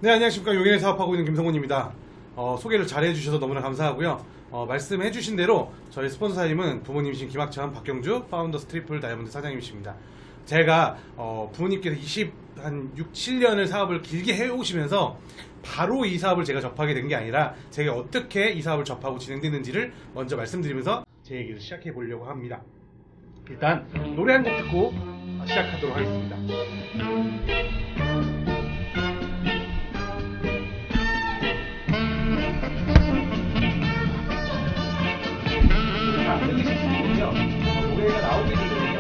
네, 안녕하십니까. 용인에 사업하고 있는 김성훈입니다. 소개를 잘 해주셔서 너무나 감사하고요. 말씀해주신 대로 저희 스폰서님은 부모님이신 김학천, 박경주, 파운더스 트리플 다이아몬드 사장님이십니다. 제가 부모님께서 6, 7년을 사업을 길게 해오시면서 바로 이 사업을 제가 접하게 된 게 아니라 제가 어떻게 이 사업을 접하고 진행되는지를 먼저 말씀드리면서 제 얘기를 시작해 보려고 합니다. 일단 노래 한 곡 듣고 시작하도록 하겠습니다. 노래가 나오게 되면요.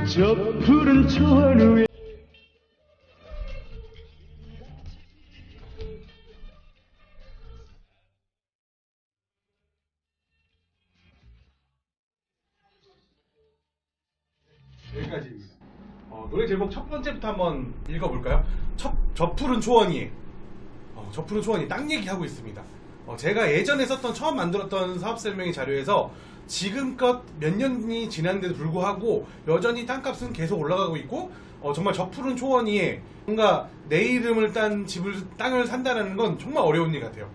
저 푸른 초원 위에 여기까지입니다. 노래 제목 첫 번째부터 한번 읽어볼까요? 저 푸른 초원이 저 푸른 초원이 땅 얘기하고 있습니다. 제가 예전에 썼던 처음 만들었던 사업 설명회 자료에서 지금껏 몇 년이 지났는데도 불구하고 여전히 땅값은 계속 올라가고 있고 정말 저 푸른 초원이 뭔가 내 이름을 딴 땅을 산다는 건 정말 어려운 일 같아요.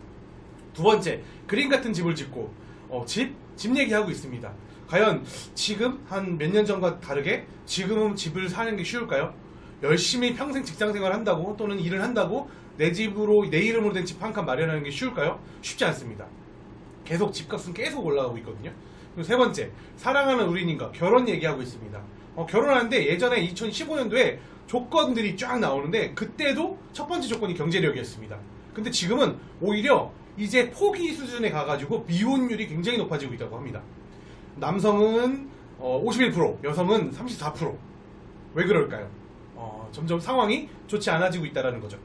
두 번째, 그림 같은 집을 짓고 집 얘기하고 있습니다. 과연 지금 한 몇 년 전과 다르게 지금은 집을 사는 게 쉬울까요? 열심히 평생 직장생활 한다고 또는 일을 한다고 내 집으로 내 이름으로 된 집 한 칸 마련하는 게 쉬울까요? 쉽지 않습니다. 계속 집값은 계속 올라가고 있거든요. 그리고 세 번째, 사랑하는 우리님과 결혼 얘기하고 있습니다. 결혼하는데 예전에 2015년도에 조건들이 쫙 나오는데 그때도 첫 번째 조건이 경제력이었습니다. 근데 지금은 오히려 이제 포기 수준에 가가지고 미혼율이 굉장히 높아지고 있다고 합니다. 남성은 51%, 여성은 34%. 왜 그럴까요? 점점 상황이 좋지 않아지고 있다는 거죠.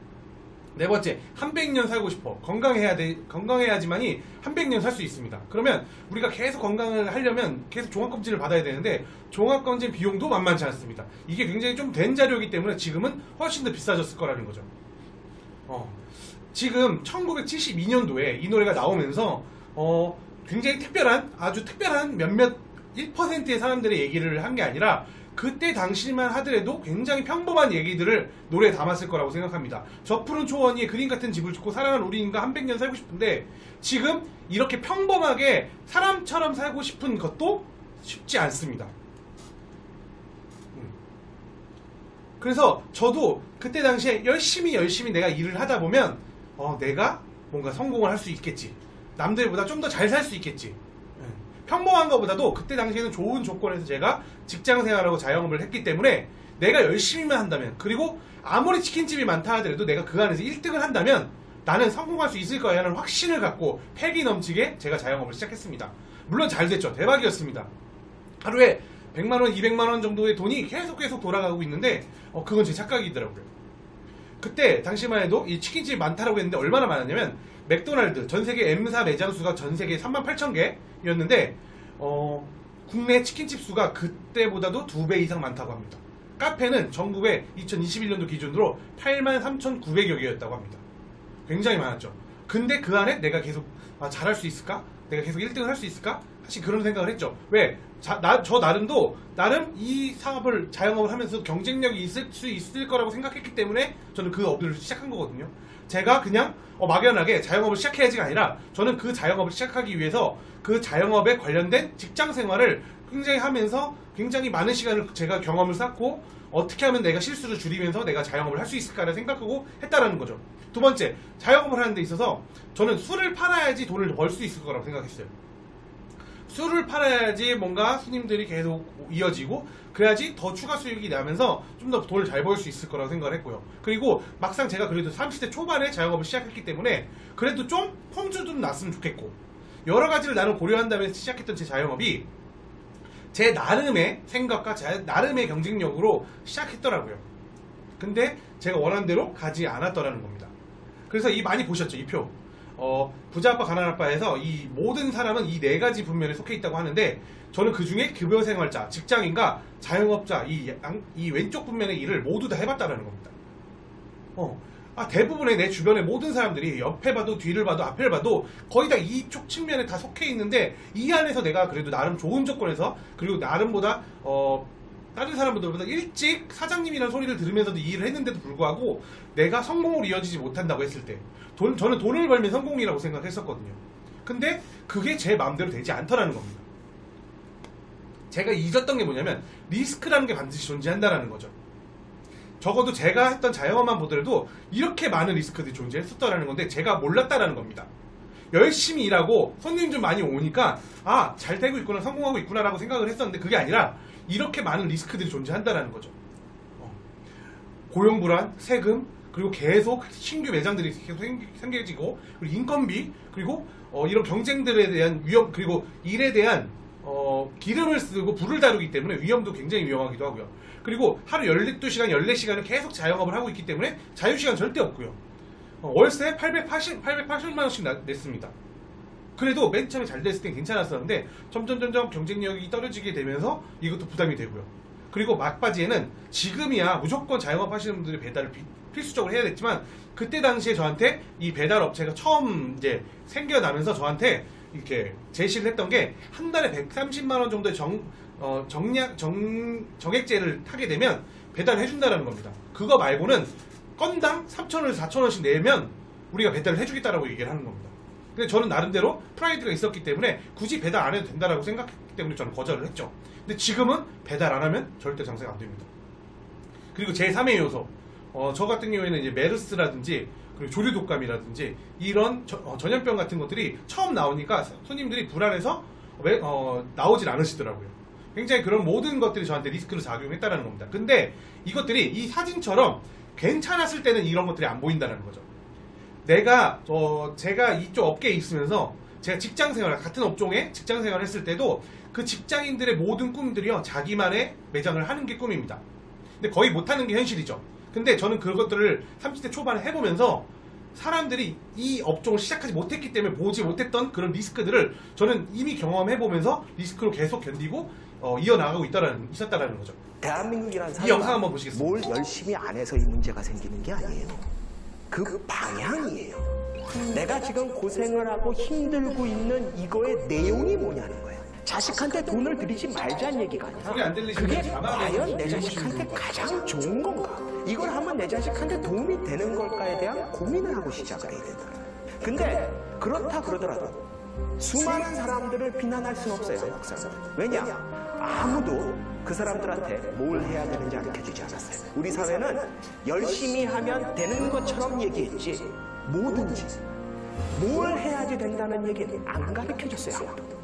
네 번째, 한 100년 살고 싶어. 건강해야지만이 한 100년 살 수 있습니다. 그러면 우리가 계속 건강을 하려면 계속 종합검진을 받아야 되는데 종합검진 비용도 만만치 않습니다. 이게 굉장히 좀 된 자료이기 때문에 지금은 훨씬 더 비싸졌을 거라는 거죠. 지금 1972년도에 이 노래가 나오면서 굉장히 아주 특별한 몇몇 1%의 사람들의 얘기를 한 게 아니라 그때 당시만 하더라도 굉장히 평범한 얘기들을 노래에 담았을 거라고 생각합니다. 저 푸른 초원이 그림 같은 집을 짓고 사랑하는 우리인과 한 100년 살고 싶은데 지금 이렇게 평범하게 사람처럼 살고 싶은 것도 쉽지 않습니다. 그래서 저도 그때 당시에 열심히 내가 일을 하다 보면 내가 뭔가 성공을 할 수 있겠지. 남들보다 좀 더 잘 살 수 있겠지. 평범한 것보다도 그때 당시에는 좋은 조건에서 제가 직장 생활하고 자영업을 했기 때문에 내가 열심히만 한다면, 그리고 아무리 치킨집이 많다 하더라도 내가 그 안에서 1등을 한다면 나는 성공할 수 있을 거야 하는 확신을 갖고 패기 넘치게 제가 자영업을 시작했습니다. 물론 잘 됐죠. 대박이었습니다. 하루에 100만원, 200만원 정도의 돈이 계속 돌아가고 있는데 그건 제 착각이더라고요. 그때 당시만 해도 이 치킨집이 많다라고 했는데 얼마나 많았냐면 맥도날드 전세계 M사 매장 수가 전세계 38,000개였는데 국내 치킨집 수가 그때보다도 2배 이상 많다고 합니다. 카페는 전국에 2021년도 기준으로 83,900여 개였다고 합니다. 굉장히 많았죠. 근데 그 안에 내가 계속 잘할 수 있을까? 내가 계속 1등을 할 수 있을까? 사실 그런 생각을 했죠. 왜? 저 나름 이 사업을 자영업을 하면서 경쟁력이 있을 수 있을 거라고 생각했기 때문에 저는 그 업을 시작한 거거든요. 제가 그냥 막연하게 자영업을 시작해야지가 아니라 저는 그 자영업을 시작하기 위해서 그 자영업에 관련된 직장 생활을 굉장히 하면서 굉장히 많은 시간을 제가 경험을 쌓고 어떻게 하면 내가 실수를 줄이면서 내가 자영업을 할 수 있을까를 생각하고 했다라는 거죠. 두 번째, 자영업을 하는 데 있어서 저는 술을 팔아야지 돈을 벌 수 있을 거라고 생각했어요. 술을 팔아야지 뭔가 손님들이 계속 이어지고 그래야지 더 추가 수익이 나면서 좀 더 돈을 잘 벌 수 있을 거라고 생각을 했고요. 그리고 막상 제가 그래도 30대 초반에 자영업을 시작했기 때문에 그래도 좀 폼주도 났으면 좋겠고 여러 가지를 나는 고려한 다음에 시작했던 제 자영업이 제 나름의 생각과 제 나름의 경쟁력으로 시작했더라고요. 근데 제가 원하는 대로 가지 않았더라는 겁니다. 그래서 많이 보셨죠, 이 표. 부자 아빠 가난 아빠에서 이 모든 사람은 이 네 가지 분면에 속해 있다고 하는데 저는 그 중에 급여 생활자, 직장인과 자영업자 이 왼쪽 분면의 일을 모두 다 해봤다라는 겁니다. 대부분의 내 주변의 모든 사람들이 옆에 봐도 뒤를 봐도 앞을 봐도 거의 다 이쪽 측면에 다 속해 있는데 이 안에서 내가 그래도 나름 좋은 조건에서 그리고 나름보다 다른 사람들보다 일찍 사장님이라는 소리를 들으면서도 이 일을 했는데도 불구하고 내가 성공으로 이어지지 못한다고 했을 때 저는 돈을 벌면 성공이라고 생각했었거든요. 근데 그게 제 마음대로 되지 않더라는 겁니다. 제가 잊었던 게 뭐냐면 리스크라는 게 반드시 존재한다는 거죠. 적어도 제가 했던 자영업만 보더라도 이렇게 많은 리스크들이 존재했었다는 건데 제가 몰랐다는 겁니다. 열심히 일하고 손님 좀 많이 오니까 아, 잘 되고 있구나, 성공하고 있구나 라고 생각을 했었는데 그게 아니라 이렇게 많은 리스크들이 존재한다는 거죠. 고용불안, 세금, 그리고 계속 신규 매장들이 계속 생겨지고, 그리고 인건비, 그리고 이런 경쟁들에 대한 위험, 그리고 일에 대한 기름을 쓰고 불을 다루기 때문에 위험도 굉장히 위험하기도 하고요. 그리고 하루 12시간, 14시간을 계속 자영업을 하고 있기 때문에 자유시간 절대 없고요. 월세 880만 원씩 냈습니다. 그래도 맨 처음에 잘 됐을 땐 괜찮았었는데 점점 경쟁력이 떨어지게 되면서 이것도 부담이 되고요. 그리고 막바지에는 지금이야 무조건 자영업 하시는 분들이 배달을 필수적으로 해야 됐지만 그때 당시에 저한테 이 배달 업체가 처음 이제 생겨나면서 저한테 이렇게 제시를 했던 게 한 달에 130만 원 정도의 정액제를 타게 되면 배달을 해준다는 겁니다. 그거 말고는 건당 3,000원에서 4,000원씩 내면 우리가 배달을 해주겠다라고 얘기를 하는 겁니다. 근데 저는 나름대로 프라이드가 있었기 때문에 굳이 배달 안 해도 된다라고 생각했기 때문에 저는 거절을 했죠. 근데 지금은 배달 안 하면 절대 장사가 안 됩니다. 그리고 제3의 요소, 저 같은 경우에는 이제 메르스라든지 그리고 조류 독감이라든지 이런 전염병 같은 것들이 처음 나오니까 손님들이 불안해서 나오질 않으시더라고요. 굉장히 그런 모든 것들이 저한테 리스크로 작용했다는 겁니다. 근데 이것들이 이 사진처럼 괜찮았을 때는 이런 것들이 안 보인다는 거죠. 제가 이쪽 업계에 있으면서 제가 같은 업종에 직장 생활을 했을 때도 그 직장인들의 모든 꿈들이요, 자기만의 매장을 하는 게 꿈입니다. 근데 거의 못하는 게 현실이죠. 근데 저는 그것들을 30대 초반에 해보면서 사람들이 이 업종을 시작하지 못했기 때문에 보지 못했던 그런 리스크들을 저는 이미 경험해보면서 리스크로 계속 견디고 이어나가고 있었다라는 거죠. 대한민국이라는 이 영상 한번 보시겠습니다. 뭘 열심히 안 해서 이 문제가 생기는 게 아니에요. 그 방향이에요. 내가 지금 고생을 하고 힘들고 있는 이거의 내용이 뭐냐는 거예요. 자식한테 돈을 들이지 말자는 얘기가 소리 안 아니라 들리시면 그게 자막에 과연 내 자식한테 가장 좋은 건가? 이걸 하면 내 자식한테 도움이 되는 걸까에 대한 고민을 하고 시작을 해야 된다. 근데 그렇다 그러더라도 수많은 사람들을 비난할 수는 없어요. 한국 사람들. 왜냐? 아무도 그 사람들한테 뭘 해야 되는지 가르쳐주지 않았어요. 우리 사회는 열심히 하면 되는 것처럼 얘기했지 뭐든지 뭘 해야지 된다는 얘기는 안 가르쳐줬어요. 아무도.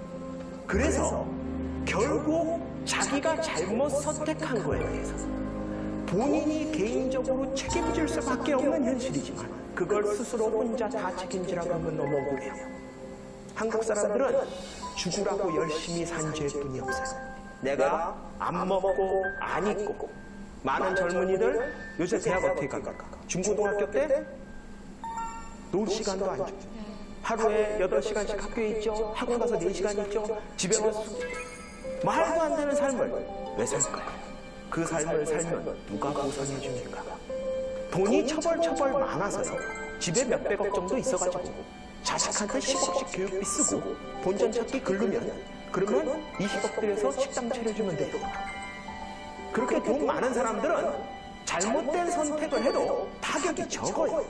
그래서 결국 자기가 잘못 선택한 거에 대해서 본인이 개인적으로 책임질 수밖에 없는 현실이지만 그걸 스스로 혼자 다 책임지라고 하면 너무 억울해요. 한국 사람들은 죽으라고 열심히 산 죄일 뿐이 없어요. 내가 안 먹고 안 입고 많은 젊은이들 요새 대학 어떻게 갈까? 중고등학교 때 놀 시간도 안 줘. 하루에 8시간씩 학교에 있죠. 학원 가서 4시간 있죠. 집에 와서 말도 안 되는 삶을 왜 살까요? 그 삶을 살면 누가 보상해 줍니까? 돈이 처벌 많아서요. 집에 몇백억 정도 있어가지고 자식한테 10억씩 교육비 쓰고 본전 찾기 그러면 20억 들여서 식당 차려주면 돼요. 그렇게 돈 많은 사람들은 잘못된 선택을 해도 타격이 적어요.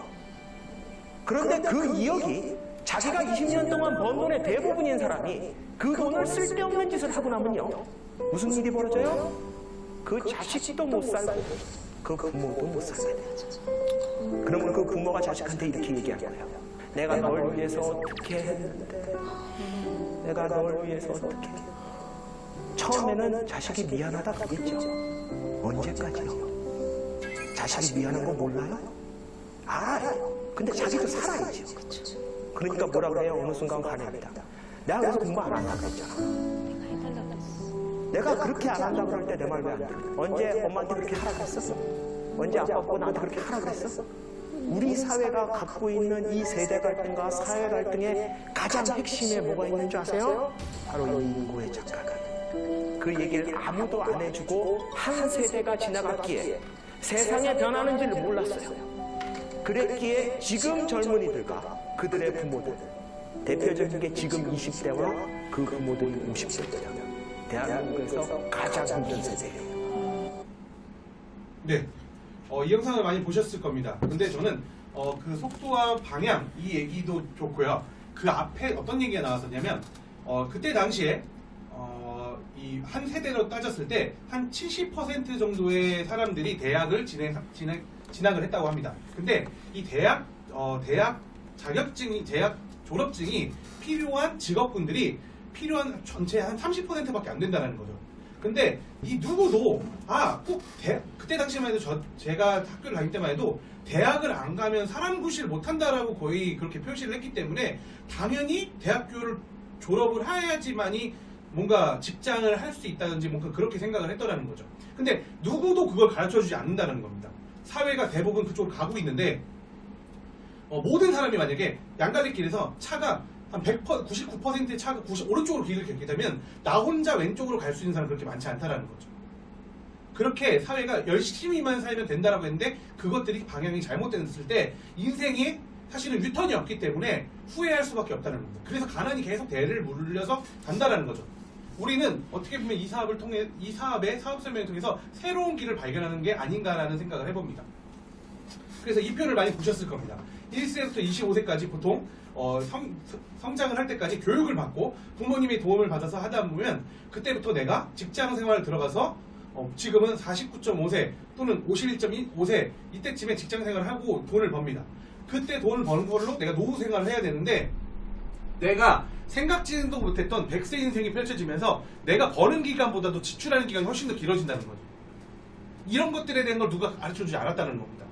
그런데 그 2억이 자기가 20년 동안 번 돈의 대부분인 사람이 그 돈을 쓸데없는 짓을 하고 나면요, 무슨 일이 벌어져요? 그 자식도 못 살고 그 부모도 못 살게 돼요. 그러면 그 부모가 자식한테 이렇게 얘기할 거예요. 내가 널 위해서 어떻게 했는데, 내가 널 위해서 어떻게. 처음에는 자식이 미안하다 그러겠죠. 언제까지요? 자식이 미안한 거 몰라요? 알아요. 근데 자기도 살아야죠. 그러니까 뭐라 그래요? 어느 순간 화냅니다. 내가 그래서 공부 안 한다 그랬잖아. 내가 그렇게 안 한다 그럴 때 내 말 왜 안 들어? 언제 엄마한테 그렇게 하라 그랬었어? 언제 아빠 없고 나한테 그렇게 하라 그랬었어? 우리 사회가 갖고 있는 이 세대 갈등과 사회 갈등의 가장 핵심에 뭐가 있는 줄 아세요? 바로 이 인구의 착각. 그 얘기를 아무도 안 해주고 한 세대가 지나갔기에 세상에 변하는 줄을 몰랐어요. 그랬기에 지금 젊은이들과 그들의 부모들, 대표적인 게 지금 20대와 그 부모들이 50대예요. 대한민국에서 가장 힘든 세대예요. 네, 이 영상을 많이 보셨을 겁니다. 근데 저는 그 속도와 방향 이 얘기도 좋고요. 그 앞에 어떤 얘기가 나왔었냐면 그때 당시에 이 한 세대로 따졌을 때 한 70% 정도의 사람들이 대학을 진학을 했다고 합니다. 근데 이 대학 자격증이 대학 졸업증이 필요한 직업군들이 필요한 전체 한 30%밖에 안 된다는 거죠. 근데 이 누구도 꼭 그때 당시만 해도 제가 학교를 다닐 때만 해도 대학을 안 가면 사람 구실 못한다라고 거의 그렇게 표시를 했기 때문에 당연히 대학교를 졸업을 해야지만이 뭔가 직장을 할 수 있다든지 뭔가 그렇게 생각을 했더라는 거죠. 근데 누구도 그걸 가르쳐주지 않는다는 겁니다. 사회가 대부분 그쪽으로 가고 있는데 모든 사람이 만약에 양가대길에서 차가 한 99%의 차가 오른쪽으로 길을 걷게 되면 나 혼자 왼쪽으로 갈 수 있는 사람은 그렇게 많지 않다라는 거죠. 그렇게 사회가 열심히만 살면 된다라고 했는데 그것들이 방향이 잘못됐을 때 인생이 사실은 유턴이 없기 때문에 후회할 수밖에 없다는 겁니다. 그래서 가난이 계속 대를 물려서 간다라는 거죠. 우리는 어떻게 보면 이 사업의 사업 설명을 통해서 새로운 길을 발견하는 게 아닌가라는 생각을 해봅니다. 그래서 이 표를 많이 보셨을 겁니다. 1세부터 25세까지 보통 성장을 할 때까지 교육을 받고 부모님의 도움을 받아서 하다 보면 그때부터 내가 직장 생활을 들어가서 지금은 49.5세 또는 51.5세 이때쯤에 직장 생활을 하고 돈을 법니다. 그때 돈을 버는 걸로 내가 노후 생활을 해야 되는데 내가 생각지도 못했던 100세 인생이 펼쳐지면서 내가 버는 기간보다도 지출하는 기간이 훨씬 더 길어진다는 거죠. 이런 것들에 대한 걸 누가 가르쳐주지 않았다는 겁니다.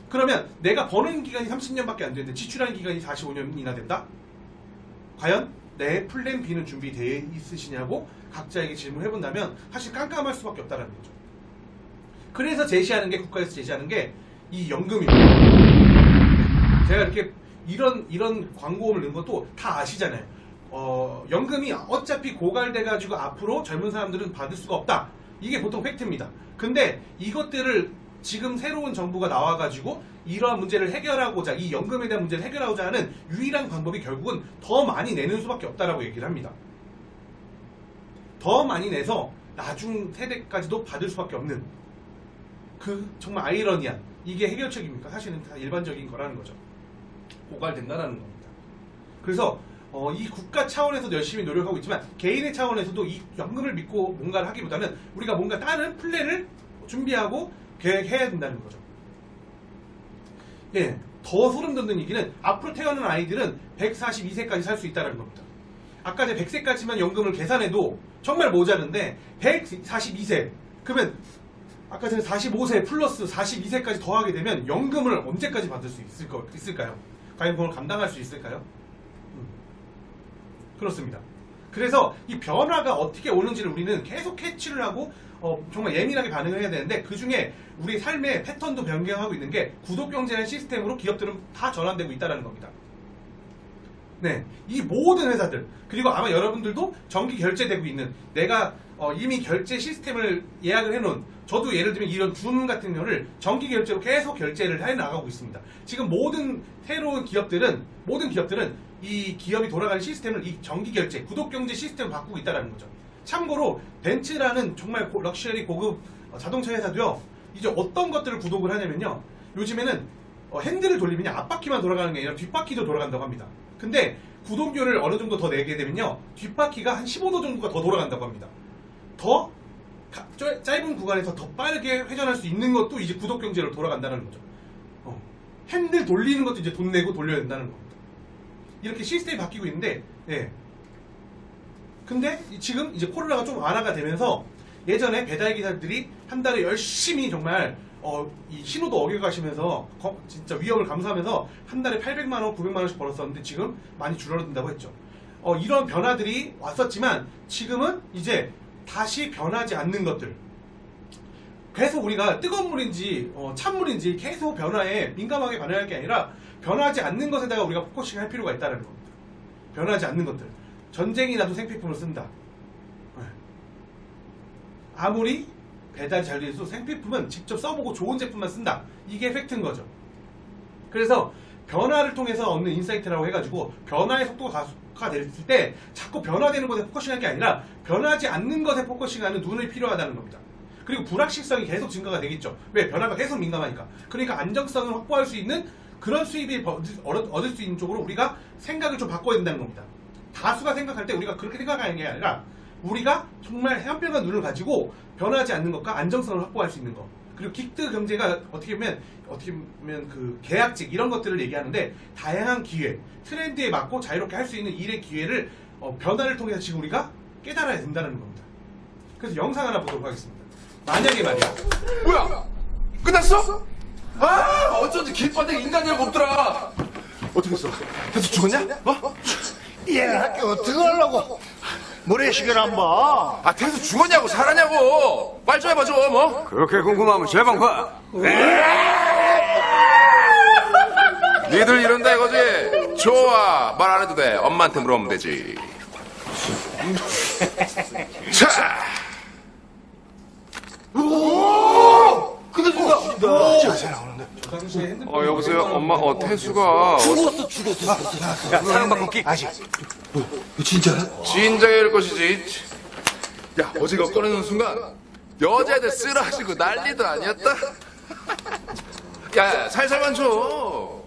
그러면 내가 버는 기간이 30년밖에 안 되는데 지출하는 기간이 45년이나 된다? 과연 내 플랜 B는 준비되어 있으시냐고 각자에게 질문을 해본다면 사실 깜깜할 수밖에 없다는 거죠. 그래서 제시하는 게 국가에서 제시하는 게 이 연금입니다. 제가 이렇게 이런 광고음을 넣은 것도 다 아시잖아요. 연금이 어차피 고갈돼가지고 앞으로 젊은 사람들은 받을 수가 없다. 이게 보통 팩트입니다. 근데 이것들을 지금 새로운 정부가 나와가지고 이러한 문제를 해결하고자 이 연금에 대한 문제를 해결하고자 하는 유일한 방법이 결국은 더 많이 내는 수밖에 없다라고 얘기를 합니다. 더 많이 내서 나중 세대까지도 받을 수밖에 없는 그 정말 아이러니한 이게 해결책입니까? 사실은 다 일반적인 거라는 거죠. 고갈된다라는 겁니다. 그래서 이 국가 차원에서도 열심히 노력하고 있지만 개인의 차원에서도 이 연금을 믿고 뭔가를 하기보다는 우리가 뭔가 다른 플랜을 준비하고 계획해야 된다는 거죠. 예, 더 소름 돋는 얘기는 앞으로 태어난 아이들은 142세까지 살 수 있다는 겁니다. 아까 전에 100세까지만 연금을 계산해도 정말 모자른데 142세 그러면 아까 전에 45세 플러스 42세까지 더하게 되면 연금을 언제까지 받을 수 있을까요? 과연 그걸 감당할 수 있을까요? 그렇습니다. 그래서 이 변화가 어떻게 오는지를 우리는 계속 캐치를 하고 정말 예민하게 반응을 해야 되는데 그 중에 우리 삶의 패턴도 변경하고 있는 게 구독경제라는 시스템으로 기업들은 다 전환되고 있다는 겁니다. 네, 이 모든 회사들 그리고 아마 여러분들도 정기 결제되고 있는 내가 이미 결제 시스템을 예약을 해놓은 저도 예를 들면 이런 줌 같은 경우를 정기 결제로 계속 결제를 해 나가고 있습니다. 지금 모든 새로운 모든 기업들은 이 기업이 돌아가는 시스템을 이 정기 결제, 구독 경제 시스템을 바꾸고 있다는 거죠. 참고로 벤츠라는 정말 럭셔리 고급 자동차 회사도요. 이제 어떤 것들을 구독을 하냐면요. 요즘에는 핸들을 돌리면 앞바퀴만 돌아가는 게 아니라 뒷바퀴도 돌아간다고 합니다. 근데 구독료를 어느 정도 더 내게 되면요. 뒷바퀴가 한 15도 정도가 더 돌아간다고 합니다. 더 짧은 구간에서 더 빠르게 회전할 수 있는 것도 이제 구독 경제로 돌아간다는 거죠. 핸들 돌리는 것도 이제 돈 내고 돌려야 된다는 겁니다. 이렇게 시스템이 바뀌고 있는데, 예. 근데 지금 이제 코로나가 좀 완화가 되면서 예전에 배달 기사들이 한 달에 열심히 정말 이 신호도 어겨가시면서 진짜 위험을 감수하면서 한 달에 800만 원, 900만 원씩 벌었었는데 지금 많이 줄어든다고 했죠. 이런 변화들이 왔었지만 지금은 이제 다시 변하지 않는 것들. 계속 우리가 뜨거운 물인지 찬물인지 계속 변화에 민감하게 반응할 게 아니라 변하지 않는 것에다가 우리가 포커싱 할 필요가 있다는 겁니다. 변하지 않는 것들. 전쟁이 나도 생필품을 쓴다. 아무리 배달이 잘 돼도 생필품은 직접 써보고 좋은 제품만 쓴다. 이게 팩트인 거죠. 그래서 변화를 통해서 얻는 인사이트라고 해가지고 변화의 속도가 가속화됐을 때 자꾸 변화되는 것에 포커싱하는 게 아니라 변하지 않는 것에 포커싱하는 눈이 필요하다는 겁니다. 그리고 불확실성이 계속 증가가 되겠죠. 왜? 변화가 계속 민감하니까. 그러니까 안정성을 확보할 수 있는 그런 수입을 얻을 수 있는 쪽으로 우리가 생각을 좀 바꿔야 된다는 겁니다. 다수가 생각할 때 우리가 그렇게 생각하는 게 아니라 우리가 정말 해안별과 눈을 가지고 변하지 않는 것과 안정성을 확보할 수 있는 것. 그리고 긱트 경제가 어떻게 보면 그 계약직 이런 것들을 얘기하는데 다양한 기회, 트렌드에 맞고 자유롭게 할 수 있는 일의 기회를 변화를 통해서 지금 우리가 깨달아야 된다는 겁니다. 그래서 영상 하나 보도록 하겠습니다. 만약에 말이야. 뭐야? 끝났어? 아, 어쩐지 길바닥에 인간이라고 없더라. 어떻게 했어? 계속 죽었냐? 얘 학교 어떻게 하려고 모래시계를 안 봐? 아, 태수 죽었냐고 살았냐고 말 좀 해봐 좀 뭐. 그렇게 궁금하면 제방 봐. 니들 이런다 이거지? 좋아, 말 안 해도 돼. 엄마한테 물어보면 되지. 자, 저 당시에 핸드폰 여보세요, 엄마. 태수가 사랑받기 아직 진작일 것이지. 야, 어제 이거 꺼내는 순간 여자애들 쓰러지고 난리도 아니었다. 야, 살살만 줘.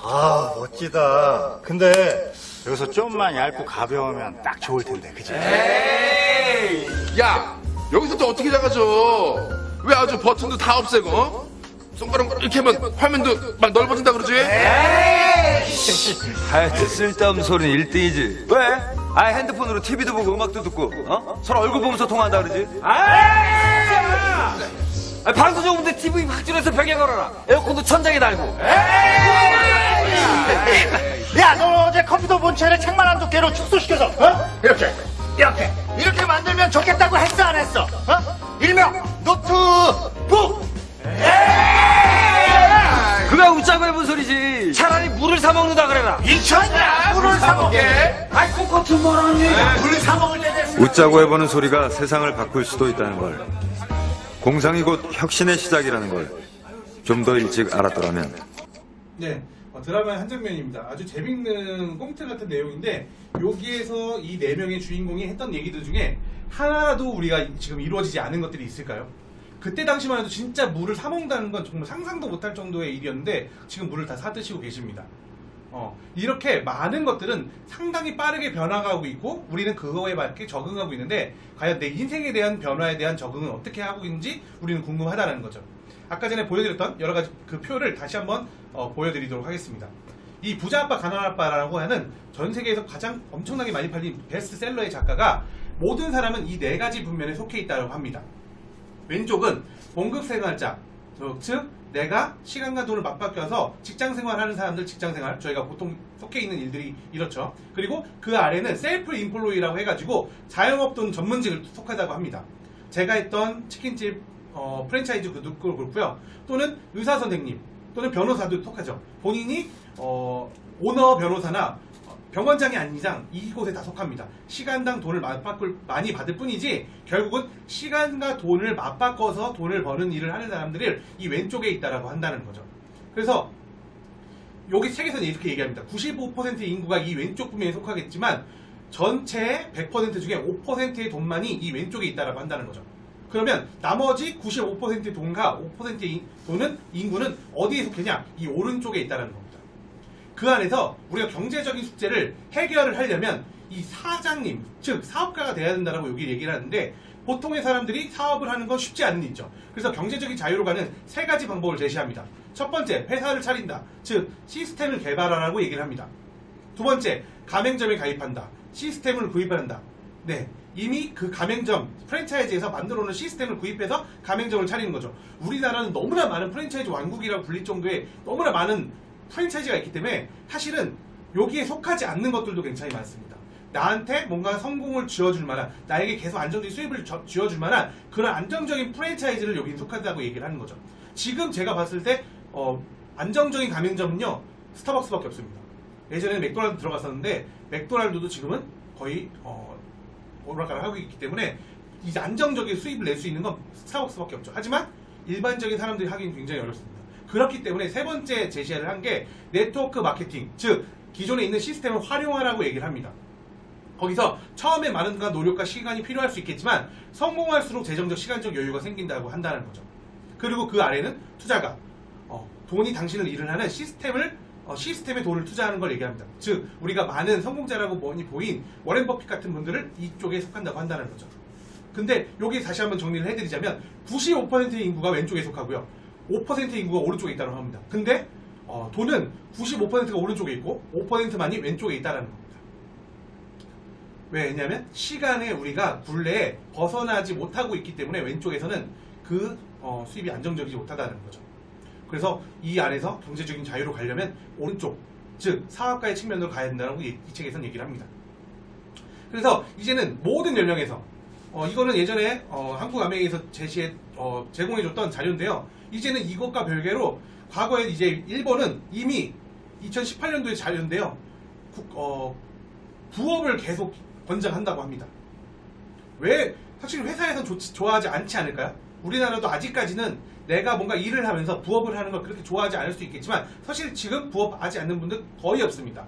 아 멋지다. 근데 여기서 좀만 얇고 가벼우면 딱 좋을 텐데 그치? 야, 여기서 또 어떻게 작아져? 왜 아주 버튼도 다 없애고? 어? 손가락 이렇게 하면 화면도 막 넓어진다 그러지? 하여튼 쓸데없는 소리는 1등이지. 왜? 아, 핸드폰으로 TV도 보고 음악도 듣고, 서로 얼굴 보면서 통화한다 그러지? 방송 좋은데 TV 확줄여서 벽에 걸어라. 에어컨도 천장에 달고. 야 너 어제 컴퓨터 본체를 책만 한 두께로 축소시켜서 이렇게 만들면 좋겠다고 했어 안 했어? 일명 노트북. 그게 웃자고 해본 소리지. 차라리 물을 사 먹는다 그래라. 미쳤냐? 물을 사 먹게. 아이, 똑같은 말 아니야. 물을 사 먹을 때 됐어. 웃자고 해보는 소리가 세상을 바꿀 수도 있다는 걸, 공상이 곧 혁신의 시작이라는 걸 좀 더 일찍 알았더라면. 네, 드라마의 한 장면입니다. 아주 재밌는 꽁트 같은 내용인데 여기에서 이 네 명의 주인공이 했던 얘기들 중에 하나라도 우리가 지금 이루어지지 않은 것들이 있을까요? 그때 당시만 해도 진짜 물을 사 먹는다는 건 정말 상상도 못할 정도의 일이었는데 지금 물을 다 사 드시고 계십니다. 이렇게 많은 것들은 상당히 빠르게 변화가고 있고 우리는 그거에 맞게 적응하고 있는데 과연 내 인생에 대한 변화에 대한 적응은 어떻게 하고 있는지 우리는 궁금하다는 거죠. 아까 전에 보여드렸던 여러 가지 그 표를 다시 한번 보여드리도록 하겠습니다. 이 부자 아빠 가난한 아빠라고 하는 전 세계에서 가장 엄청나게 많이 팔린 베스트셀러의 작가가 모든 사람은 이 네 가지 분면에 속해 있다고 합니다. 왼쪽은 봉급생활자, 즉 내가 시간과 돈을 맞바뀌어서 직장생활하는 사람들 직장생활, 저희가 보통 속해 있는 일들이 이렇죠. 그리고 그 아래는 셀프 인플로이라고 해가지고 자영업 또는 전문직을 속하다고 합니다. 제가 했던 치킨집 프랜차이즈 그걸 그렇고요. 또는 의사 선생님 또는 변호사도 속하죠. 본인이 오너 변호사나 병원장이 아닌 이상 이곳에 다 속합니다. 시간당 돈을 많이 받을 뿐이지 결국은 시간과 돈을 맞바꿔서 돈을 버는 일을 하는 사람들을 이 왼쪽에 있다라고 한다는 거죠. 그래서 여기 책에서는 이렇게 얘기합니다. 95%의 인구가 이 왼쪽 분야에 속하겠지만 전체의 100% 중에 5%의 돈만이 이 왼쪽에 있다라고 한다는 거죠. 그러면 나머지 95%의 돈과 5%의 돈은 인구는 어디에 속했냐? 이 오른쪽에 있다는 겁니다. 그 안에서 우리가 경제적인 숙제를 해결을 하려면 이 사장님, 즉 사업가가 돼야 된다라고 여기 얘기를 하는데 보통의 사람들이 사업을 하는 건 쉽지 않은 일이죠. 그래서 경제적인 자유로 가는 세 가지 방법을 제시합니다. 첫 번째, 회사를 차린다. 즉 시스템을 개발하라고 얘기를 합니다. 두 번째, 가맹점에 가입한다. 시스템을 구입한다. 네, 이미 그 가맹점, 프랜차이즈에서 만들어 놓은 시스템을 구입해서 가맹점을 차리는 거죠. 우리나라는 너무나 많은 프랜차이즈 왕국이라고 불릴 정도의 너무나 많은 프랜차이즈가 있기 때문에 사실은 여기에 속하지 않는 것들도 굉장히 많습니다. 나한테 뭔가 성공을 쥐어줄 만한, 나에게 계속 안정적인 수입을 쥐어줄 만한 그런 안정적인 프랜차이즈를 여기 속하다고 얘기를 하는 거죠. 지금 제가 봤을 때 안정적인 가맹점은요 스타벅스밖에 없습니다. 예전에는 맥도날드 들어갔었는데 맥도날드도 지금은 거의 오락가락 하고 있기 때문에 이제 안정적인 수입을 낼 수 있는 건 스타벅스밖에 없죠. 하지만 일반적인 사람들이 하기는 굉장히 어렵습니다. 그렇기 때문에 세 번째 제시를 한 게 네트워크 마케팅, 즉 기존에 있는 시스템을 활용하라고 얘기를 합니다. 거기서 처음에 많은 노력과 시간이 필요할 수 있겠지만 성공할수록 재정적 시간적 여유가 생긴다고 한다는 거죠. 그리고 그 아래는 투자가 돈이 당신을 일을 하는 시스템에 돈을 투자하는 걸 얘기합니다. 즉 우리가 많은 성공자라고 많이 보인 워렌 버핏 같은 분들을 이쪽에 속한다고 한다는 거죠. 근데 여기 다시 한번 정리를 해드리자면 95%의 인구가 왼쪽에 속하고요. 5%의 인구가 오른쪽에 있다고 합니다. 근데 돈은 95%가 오른쪽에 있고 5%만이 왼쪽에 있다는 겁니다. 왜냐하면 시간에 우리가 굴레에 벗어나지 못하고 있기 때문에 왼쪽에서는 그 수입이 안정적이지 못하다는 거죠. 그래서 이 안에서 경제적인 자유로 가려면 오른쪽, 즉 사업가의 측면으로 가야 된다고 이 책에서는 얘기를 합니다. 그래서 이제는 모든 연령에서 이거는 예전에 한국아메이에서 제공해줬던 자료인데요. 이제는 이것과 별개로 과거에 이제 일본은 이미 2018년도에 자료인데요. 부업을 계속 권장한다고 합니다. 왜? 사실 회사에서는 좋아하지 않지 않을까요? 우리나라도 아직까지는 내가 뭔가 일을 하면서 부업을 하는 걸 그렇게 좋아하지 않을 수 있겠지만 사실 지금 부업하지 않는 분들 거의 없습니다.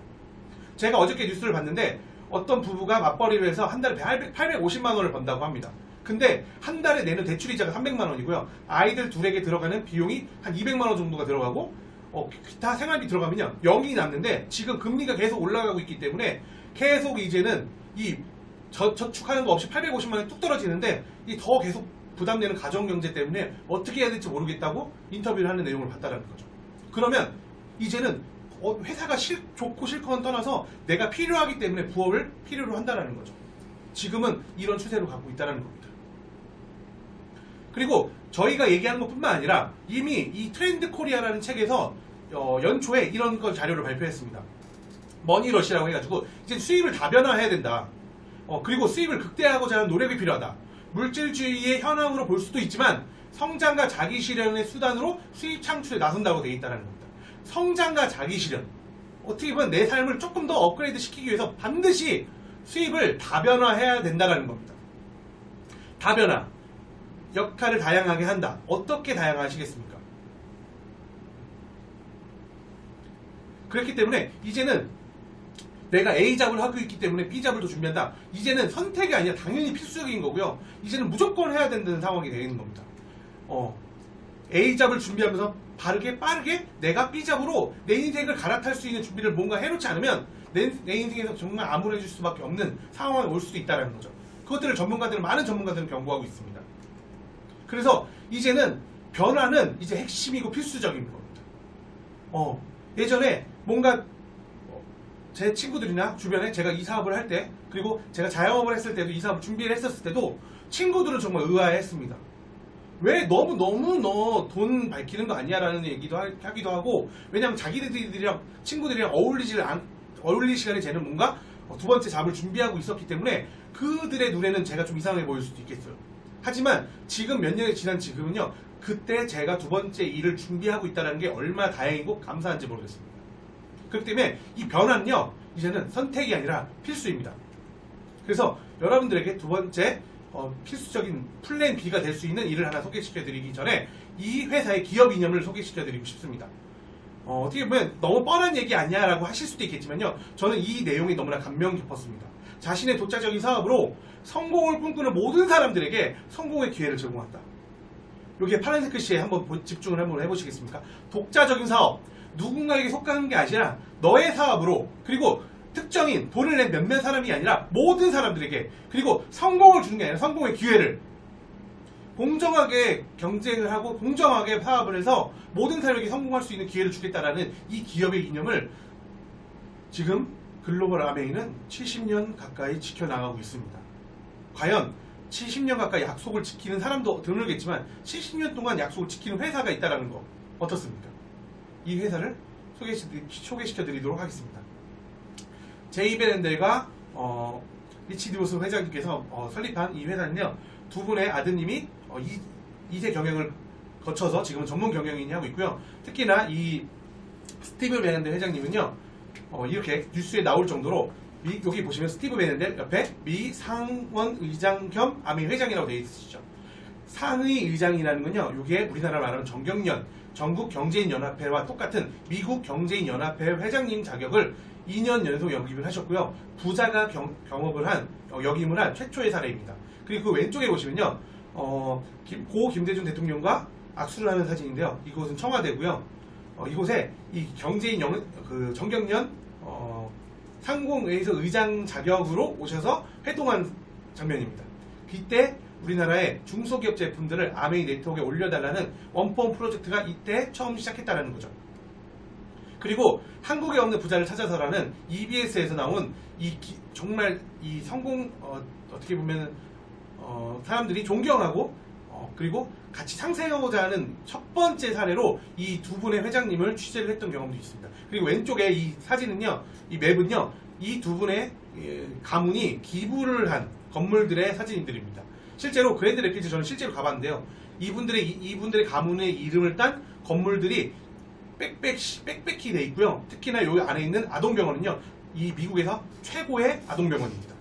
제가 어저께 뉴스를 봤는데 어떤 부부가 맞벌이를 해서 한 달에 850만 원을 번다고 합니다. 근데 한 달에 내는 대출이자가 300만 원이고요. 아이들 둘에게 들어가는 비용이 한 200만 원 정도가 들어가고 기타 생활비 들어가면요 0이 남는데 지금 금리가 계속 올라가고 있기 때문에 계속 이제는 이 저축하는 거 없이 850만 원이 뚝 떨어지는데 이 더 계속 부담되는 가정경제 때문에 어떻게 해야 될지 모르겠다고 인터뷰를 하는 내용을 봤다는 거죠. 그러면 이제는 회사가 좋고 싫고는 떠나서 내가 필요하기 때문에 부업을 필요로 한다는 거죠. 지금은 이런 추세로 가고 있다는 겁니다. 그리고 저희가 얘기하는 것뿐만 아니라 이미 이 트렌드 코리아라는 책에서 연초에 이런 걸 자료를 발표했습니다. 머니러시라고 해가지고 이제 수입을 다변화해야 된다. 그리고 수입을 극대화하고자 하는 노력이 필요하다. 물질주의의 현황으로 볼 수도 있지만 성장과 자기실현의 수단으로 수입 창출에 나선다고 되어 있다는 겁니다. 성장과 자기실현. 어떻게 보면 내 삶을 조금 더 업그레이드 시키기 위해서 반드시 수입을 다변화해야 된다는 겁니다. 다변화. 역할을 다양하게 한다. 어떻게 다양하시겠습니까? 그렇기 때문에 이제는 내가 A잡을 하고 있기 때문에 B잡을 더 준비한다. 이제는 선택이 아니라 당연히 필수적인 거고요. 이제는 무조건 해야 된다는 상황이 되어 있는 겁니다. A잡을 준비하면서 빠르게 내가 B잡으로 내 인생을 갈아탈 수 있는 준비를 뭔가 해놓지 않으면 내 인생에서 정말 암울해질 수밖에 없는 상황이 올 수도 있다는 거죠. 그것들을 많은 전문가들은 경고하고 있습니다. 그래서 이제는 변화는 이제 핵심이고 필수적인 겁니다. 예전에 뭔가 제 친구들이나 주변에 제가 이 사업을 할 때 그리고 제가 자영업을 했을 때도 이 사업을 준비를 했었을 때도 친구들은 정말 의아해했습니다. 왜 너무 너 돈 밝히는 거 아니야? 라는 얘기도 하기도 하고 왜냐면 자기들이랑 친구들이랑 어울릴 시간에 쟤는 뭔가 두 번째 잡을 준비하고 있었기 때문에 그들의 눈에는 제가 좀 이상해 보일 수도 있겠어요. 하지만 지금 몇 년이 지난 지금은요 그때 제가 두 번째 일을 준비하고 있다는 게 얼마나 다행이고 감사한지 모르겠습니다. 그렇기 때문에 이 변화는요 이제는 선택이 아니라 필수입니다. 그래서 여러분들에게 두 번째 필수적인 플랜 B가 될 수 있는 일을 하나 소개시켜드리기 전에 이 회사의 기업 이념을 소개시켜드리고 싶습니다. 어떻게 보면 너무 뻔한 얘기 아니야 라고 하실 수도 있겠지만요 저는 이 내용이 너무나 감명 깊었습니다. 자신의 독자적인 사업으로 성공을 꿈꾸는 모든 사람들에게 성공의 기회를 제공한다. 여기에 파란색 글씨에 한번 집중을 한번 해보시겠습니까? 독자적인 사업, 누군가에게 속하는 게 아니라 너의 사업으로 그리고 특정인 돈을 낸 몇몇 사람이 아니라 모든 사람들에게 그리고 성공을 주는 게 아니라 성공의 기회를 공정하게 경쟁을 하고 공정하게 사업을 해서 모든 사람에게 성공할 수 있는 기회를 주겠다라는 이 기업의 이념을 지금 글로벌 아메이는 70년 가까이 지켜나가고 있습니다. 과연 70년 가까이 약속을 지키는 사람도 드물겠지만 70년 동안 약속을 지키는 회사가 있다는 거 어떻습니까? 이 회사를 소개시켜드리도록 하겠습니다. 제이베렌델과 리치디오스 회장님께서 설립한 이 회사는요 두 분의 아드님이 2세 경영을 거쳐서 지금은 전문 경영인이 하고 있고요. 특히나 이 스티브 베렌델 회장님은요 이렇게 뉴스에 나올 정도로 여기 보시면 스티브 베렌델 옆에 미 상원 의장 겸 아메이 회장이라고 되어 있으시죠. 상의 의장이라는 건요 이게 우리나라 말하면 정경련 전국 경제인 연합회와 똑같은 미국 경제인 연합회 회장님 자격을 2년 연속 역임을 하셨고요. 부자가 역임을 한 최초의 사례입니다. 그리고 그 왼쪽에 보시면요, 고 김대중 대통령과 악수를 하는 사진인데요. 이곳은 청와대고요. 이곳에 이 경제인 정경련 상공회의소 의장 자격으로 오셔서 회동한 장면입니다. 이때 우리나라의 중소기업 제품들을 아메이 네트워크에 올려달라는 원포럼 프로젝트가 이때 처음 시작했다는 거죠. 그리고 한국에 없는 부자를 찾아서라는 EBS에서 나온 정말 이 성공 어떻게 보면 사람들이 존경하고 그리고 같이 상생하고자 하는 첫 번째 사례로 이 두 분의 회장님을 취재를 했던 경험도 있습니다. 그리고 왼쪽에 이 사진은요, 이 맵은요, 이 두 분의 가문이 기부를 한 건물들의 사진들입니다. 실제로 그랜드 레피드 저는 실제로 가봤는데요. 이분들의 가문의 이름을 딴 건물들이 빽빽히 돼 있고요. 특히나 여기 안에 있는 아동병원은요, 이 미국에서 최고의 아동병원입니다.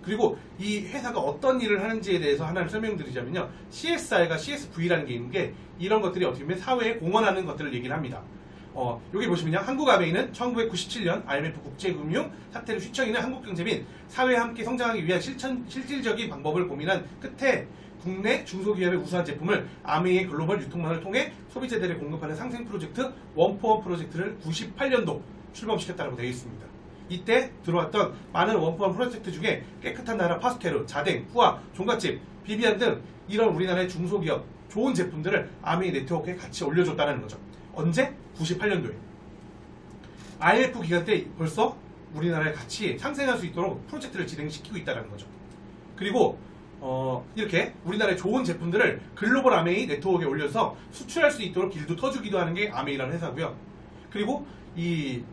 그리고 이 회사가 어떤 일을 하는지에 대해서 하나를 설명드리자면요, CSR과 CSV라는 게 있는 게 이런 것들이 어떻게 보면 사회에 공헌하는 것들을 얘기를 합니다. 여기 보시면요, 한국아메이는 1997년 IMF 국제금융 사태를 휘청이는 한국경제 및 사회와 함께 성장하기 위한 실질적인 방법을 고민한 끝에 국내 중소기업의 우수한 제품을 아메이의 글로벌 유통망을 통해 소비자들에 공급하는 상생 프로젝트 원포원 프로젝트를 98년도 출범시켰다고 되어 있습니다. 이때 들어왔던 많은 원포원 프로젝트 중에 깨끗한 나라 파스테르, 자댕, 후아, 종갓집, 비비안 등 이런 우리나라의 중소기업 좋은 제품들을 아메이 네트워크에 같이 올려줬다는 거죠. 언제? 98년도에. IMF 기간 때 벌써 우리나라에 같이 상생할 수 있도록 프로젝트를 진행시키고 있다는 거죠. 그리고 이렇게 우리나라의 좋은 제품들을 글로벌 아메이 네트워크에 올려서 수출할 수 있도록 길도 터주기도 하는 게 아메이라는 회사고요. 그리고 이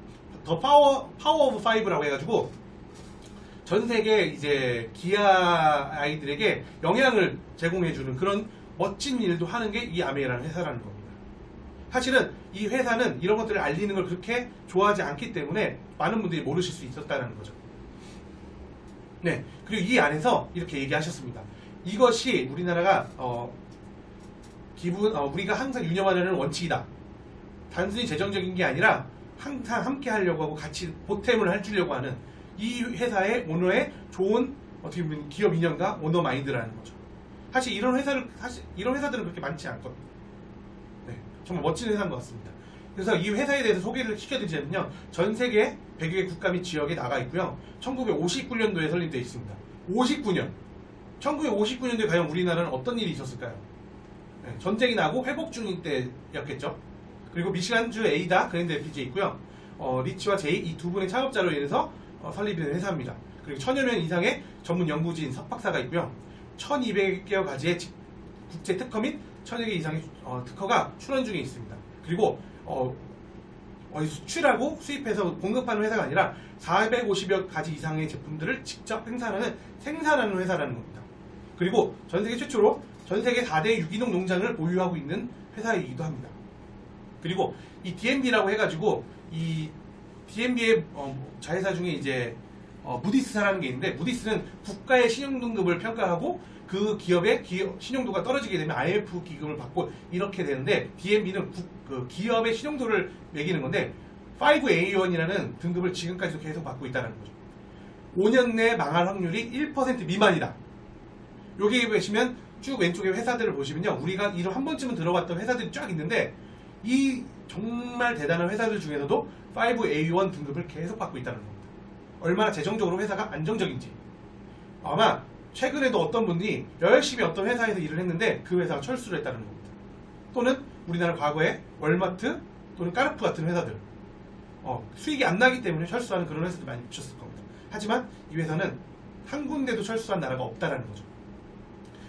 더 파워 오브 5라고 해가지고 전 세계 이제 기아 아이들에게 영향을 제공해주는 그런 멋진 일도 하는 게 이 아메이라는 회사라는 겁니다. 사실은 이 회사는 이런 것들을 알리는 걸 그렇게 좋아하지 않기 때문에 많은 분들이 모르실 수 있었다는 거죠. 네, 그리고 이 안에서 이렇게 얘기하셨습니다. 이것이 우리나라가 우리가 항상 유념하려는 원칙이다. 단순히 재정적인 게 아니라 항상 함께 하려고 하고 같이 보탬을 해주려고 하는 이 회사의 오너의 좋은 어떻게 보면 기업 인연과 오너 마인드라는 거죠. 사실 이런 회사들은 그렇게 많지 않거든요. 네, 정말 멋진 회사인 것 같습니다. 그래서 이 회사에 대해서 소개를 시켜드리자면요, 전 세계 100여 개 국가 및 지역에 나가 있고요. 1959년도에 설립되어 있습니다. 59년. 1959년도에 과연 우리나라는 어떤 일이 있었을까요? 네, 전쟁이 나고 회복 중인 때였겠죠. 그리고 미시간주 에이다 그랜드 레피지에 있고요. 리치와 제이 이 두 분의 창업자로 인해서 설립이 된 회사입니다. 그리고 1000여 명 이상의 전문 연구진 석박사가 있고요. 1200여 가지의 국제 특허 및 1000여 개 이상의 특허가 출원 중에 있습니다. 그리고 수출하고 수입해서 공급하는 회사가 아니라 450여 가지 이상의 제품들을 직접 생산하는 회사라는 겁니다. 그리고 전 세계 최초로 전 세계 4대 유기농 농장을 보유하고 있는 회사이기도 합니다. 그리고 이 DNB라고 해가지고 이 DNB의 자회사 중에 이제 무디스사라는 게 있는데, 무디스는 국가의 신용등급을 평가하고 그 기업의 신용도가 떨어지게 되면 IMF 기금을 받고 이렇게 되는데, DNB는 그 기업의 신용도를 매기는 건데 5A1이라는 등급을 지금까지도 계속 받고 있다는 거죠. 5년 내에 망할 확률이 1% 미만이다. 여기 보시면 쭉 왼쪽에 회사들을 보시면요, 우리가 이런 한 번쯤은 들어봤던 회사들이 쫙 있는데 이 정말 대단한 회사들 중에서도 5A1 등급을 계속 받고 있다는 겁니다. 얼마나 재정적으로 회사가 안정적인지. 아마 최근에도 어떤 분이 열심히 어떤 회사에서 일을 했는데 그 회사가 철수를 했다는 겁니다. 또는 우리나라 과거에 월마트 또는 까르푸 같은 회사들 수익이 안 나기 때문에 철수하는 그런 회사들 많이 있었을 겁니다. 하지만 이 회사는 한 군데도 철수한 나라가 없다는 거죠.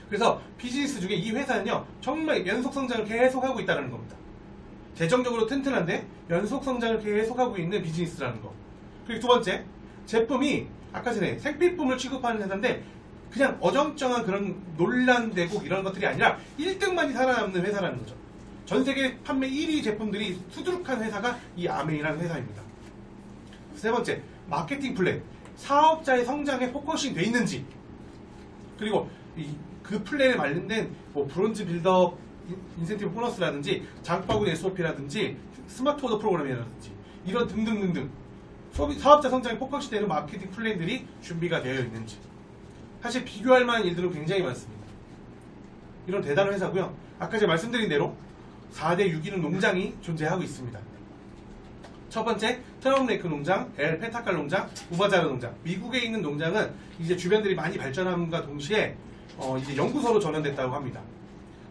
그래서 비즈니스 중에 이 회사는요, 정말 연속 성장을 계속하고 있다는 겁니다. 재정적으로 튼튼한데 연속 성장을 계속하고 있는 비즈니스라는 거. 그리고 두 번째, 제품이 아까 전에 생필품을 취급하는 회사인데 그냥 어정쩡한 그런 논란되고 이런 것들이 아니라 1등만이 살아남는 회사라는 거죠. 전 세계 판매 1위 제품들이 수두룩한 회사가 이 아메이라는 회사입니다. 세 번째, 마케팅 플랜. 사업자의 성장에 포커싱 돼 있는지, 그리고 그 플랜에 관련된 브론즈 빌드업 인센티브 보너스라든지 장바구니 SOP라든지 스마트 오더 프로그램이라든지 이런 등등등등 사업자 성장의 폭격시 되는 마케팅 플랜들이 준비가 되어 있는지 사실 비교할 만한 일들은 굉장히 많습니다. 이런 대단한 회사고요. 아까 제가 말씀드린 대로 4대 유기농 농장이 존재하고 있습니다. 첫 번째 트라움레이크 농장, 엘 페타칼 농장, 우바자르 농장. 미국에 있는 농장은 이제 주변들이 많이 발전함과 동시에 이제 연구소로 전환됐다고 합니다.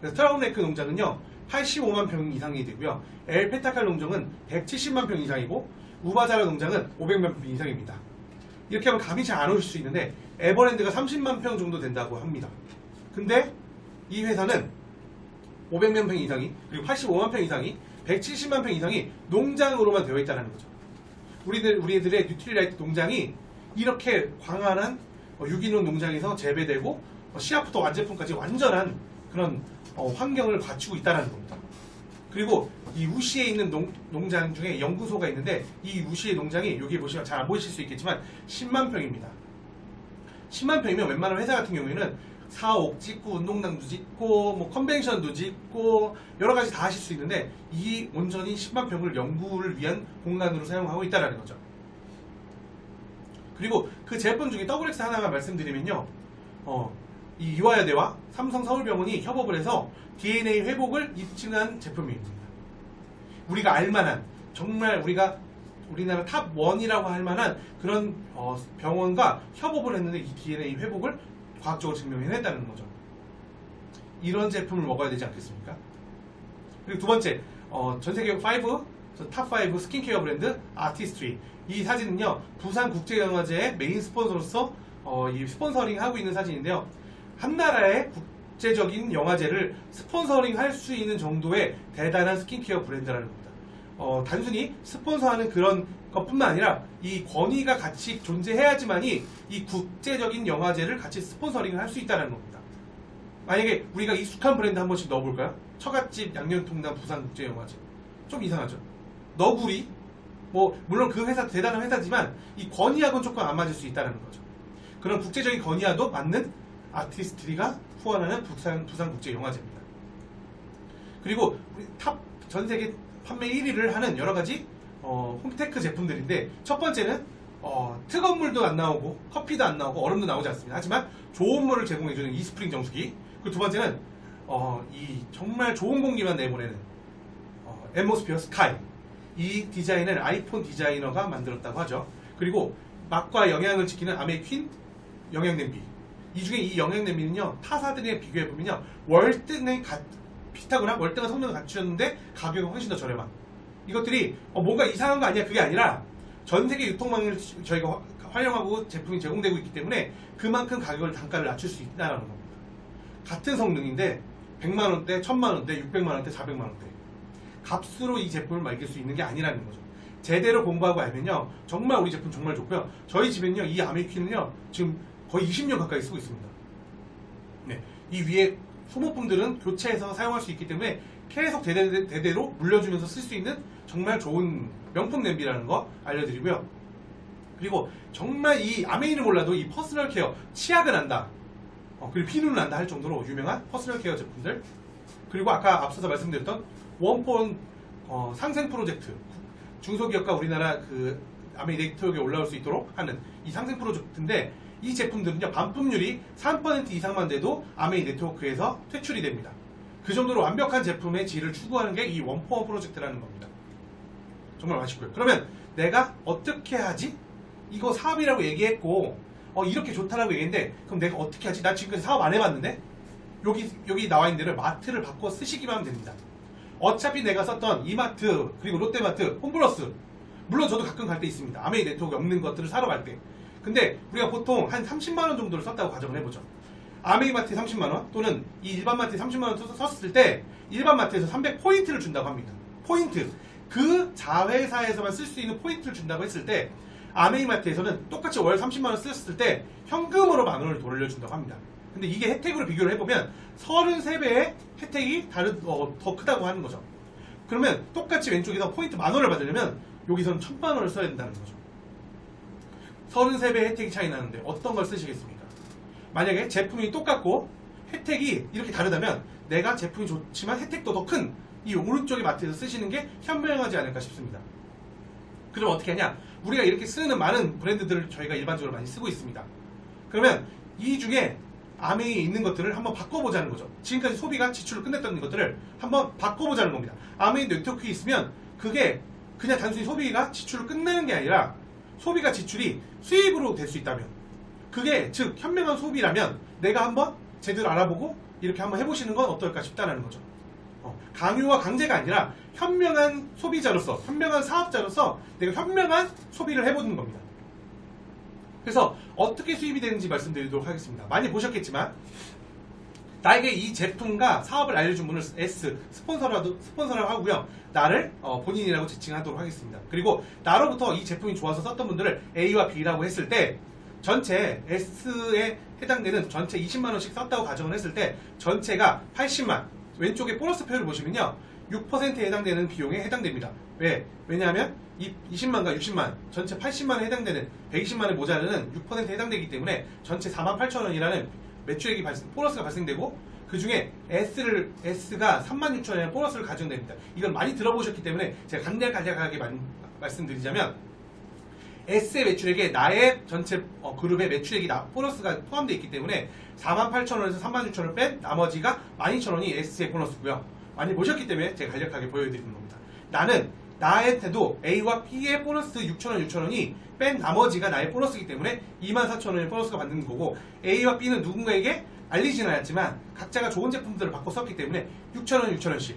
그래서 트라움레이크 농장은요 85만 평 이상이 되고요. 엘 페타칼 농장은 170만 평 이상이고 우바자르 농장은 500만 평 이상입니다. 이렇게 하면 감이 잘 안 오실 수 있는데 에버랜드가 30만 평 정도 된다고 합니다. 근데 이 회사는 500만 평 이상이 그리고 85만 평 이상이 170만 평 이상이 농장으로만 되어 있다는 거죠. 우리들의 뉴트리라이트 농장이 이렇게 광활한 유기농 농장에서 재배되고 시합부터 완제품까지 완전한 그런 환경을 갖추고 있다는 겁니다. 그리고 이 우시에 있는 농장 중에 연구소가 있는데 이 우시의 농장이 여기 보시면 잘 안 보이실 수 있겠지만 10만 평입니다. 10만 평이면 웬만한 회사 같은 경우에는 사옥 짓고 운동장도 짓고 뭐 컨벤션도 짓고 여러 가지 다 하실 수 있는데 이 온전히 10만 평을 연구를 위한 공간으로 사용하고 있다는 거죠. 그리고 그 제품 중에 WX 하나만 말씀드리면요. 이 이화여대와 삼성 서울병원이 협업을 해서 DNA 회복을 입증한 제품입니다. 우리가 알만한 정말 우리나라 탑 1이라고 할 만한 그런 병원과 협업을 했는데 이 DNA 회복을 과학적으로 증명해냈다는 거죠. 이런 제품을 먹어야 되지 않겠습니까? 그리고 두 번째, 전 세계 탑 5 스킨케어 브랜드 아티스트리. 이 사진은요, 부산국제영화제의 메인 스폰서로서 이 스폰서링 하고 있는 사진인데요. 한 나라의 국제적인 영화제를 스폰서링 할 수 있는 정도의 대단한 스킨케어 브랜드라는 겁니다. 단순히 스폰서하는 그런 것뿐만 아니라 이 권위가 같이 존재해야지만이 이 국제적인 영화제를 같이 스폰서링을 할 수 있다는 겁니다. 만약에 우리가 익숙한 브랜드 한 번씩 넣어볼까요? 처갓집 양념통닭 부산국제영화제. 좀 이상하죠? 너구리? 뭐 물론 그 회사 대단한 회사지만 이 권위하고는 조금 안 맞을 수 있다는 거죠. 그런 국제적인 권위와도 맞는 아티스트리가 후원하는 부산국제영화제입니다. 그리고 우리 탑 전 세계 판매 1위를 하는 여러 가지 홈테크 제품들인데 첫 번째는 뜨거운 물도 안 나오고 커피도 안 나오고 얼음도 나오지 않습니다. 하지만 좋은 물을 제공해주는 이스프링 정수기. 그리고 두 번째는 이 정말 좋은 공기만 내보내는 앰모스피어 스카이. 이 디자인은 아이폰 디자이너가 만들었다고 하죠. 그리고 맛과 영양을 지키는 아메퀸 영양냄비. 이 중에 이 영양냄비는요 타사들에 비교해보면요 월등히 비슷하거나 월등한 성능을 갖추었는데 가격은 훨씬 더 저렴한 이것들이 뭔가 이상한 거 아니야 그게 아니라 전 세계 유통망을 저희가 활용하고 제품이 제공되고 있기 때문에 그만큼 단가를 낮출 수 있다는 겁니다. 같은 성능인데 100만원대, 1000만원대, 600만원대, 400만원대 값으로 이 제품을 맡길 수 있는 게 아니라는 거죠. 제대로 공부하고 알면요 정말 우리 제품 정말 좋고요. 저희 집엔요 이 아메퀸은요 지금 거의 20년 가까이 쓰고 있습니다. 네, 이 위에 소모품들은 교체해서 사용할 수 있기 때문에 계속 대대로 물려주면서 쓸 수 있는 정말 좋은 명품 냄비라는 거 알려드리고요. 그리고 정말 이 아메이는 몰라도 이 퍼스널 케어 치약은 난다 그리고 피누는 난다 할 정도로 유명한 퍼스널 케어 제품들. 그리고 아까 앞서서 말씀드렸던 원폰 상생 프로젝트 중소기업과 우리나라 그 아메이 네트워크에 올라올 수 있도록 하는 이 상생 프로젝트인데 이 제품들은요 반품률이 3% 이상만 돼도 아메이 네트워크에서 퇴출이 됩니다. 그 정도로 완벽한 제품의 질을 추구하는 게 이 원포원 프로젝트라는 겁니다. 정말 맛있고요. 그러면 내가 어떻게 하지? 이거 사업이라고 얘기했고 이렇게 좋다라고 얘기했는데 그럼 내가 어떻게 하지? 나 지금까지 사업 안 해봤는데 여기 나와 있는 대로 마트를 바꿔 쓰시기만 하면 됩니다. 어차피 내가 썼던 이마트 그리고 롯데마트, 홈플러스 물론 저도 가끔 갈 때 있습니다. 아메이 네트워크 없는 것들을 사러 갈 때. 근데 우리가 보통 한 30만원 정도를 썼다고 가정을 해보죠. 아메이 마트에 30만원 또는 이 일반 마트에 30만원 썼을 때 일반 마트에서 300포인트를 준다고 합니다. 포인트. 그 자회사에서만 쓸 수 있는 포인트를 준다고 했을 때 아메이 마트에서는 똑같이 월 30만원 썼을 때 현금으로 만원을 돌려준다고 합니다. 근데 이게 혜택으로 비교를 해보면 33배의 혜택이 더 크다고 하는 거죠. 그러면 똑같이 왼쪽에서 포인트 만원을 받으려면 여기서는 1000만원을 써야 된다는 거죠. 33배의 혜택이 차이 나는데 어떤 걸 쓰시겠습니까? 만약에 제품이 똑같고 혜택이 이렇게 다르다면 내가 제품이 좋지만 혜택도 더 큰 이 오른쪽의 마트에서 쓰시는 게 현명하지 않을까 싶습니다. 그럼 어떻게 하냐? 우리가 이렇게 쓰는 많은 브랜드들을 저희가 일반적으로 많이 쓰고 있습니다. 그러면 이 중에 아메이에 있는 것들을 한번 바꿔보자는 거죠. 지금까지 소비가 지출을 끝냈던 것들을 한번 바꿔보자는 겁니다. 아메이 네트워크에 있으면 그게 그냥 단순히 소비가 지출을 끝내는 게 아니라 소비가 지출이 수입으로 될 수 있다면, 그게 즉 현명한 소비라면 내가 한번 제대로 알아보고 이렇게 한번 해보시는 건 어떨까 싶다는 거죠. 강요와 강제가 아니라 현명한 소비자로서, 현명한 사업자로서 내가 현명한 소비를 해보는 겁니다. 그래서 어떻게 수입이 되는지 말씀드리도록 하겠습니다. 많이 보셨겠지만 나에게 이 제품과 사업을 알려준 분을 스폰서라고 하고요. 나를 본인이라고 지칭하도록 하겠습니다. 그리고 나로부터 이 제품이 좋아서 썼던 분들을 A와 B라고 했을 때 전체 S에 해당되는 전체 20만원씩 썼다고 가정을 했을 때 전체가 80만, 왼쪽에 보너스 표를 보시면요 6%에 해당되는 비용에 해당됩니다. 왜냐하면 20만과 60만, 전체 80만에 해당되는 120만에 모자르는 6%에 해당되기 때문에 전체 48,000원이라는 매출액이 보너스가 발생되고 그 중에 S가 36,000원의 보너스를 가져옵니다. 이걸 많이 들어보셨기 때문에 제가 간략하게 말씀드리자면 S의 매출액에 나의 전체 그룹의 매출액이 보너스가 포함되어 있기 때문에 48,000원에서 36,000원을 뺀 나머지가 12,000원이 S의 보너스고요. 많이 보셨기 때문에 제가 간략하게 보여드리는 겁니다. 나는 나한테도 A와 B의 보너스 6,000원이 뺀 나머지가 나의 보너스이기 때문에 24,000원의 보너스가 받는 거고, A와 B는 누군가에게 알리지는 않았지만 각자가 좋은 제품들을 바꿔 썼기 때문에 6,000원씩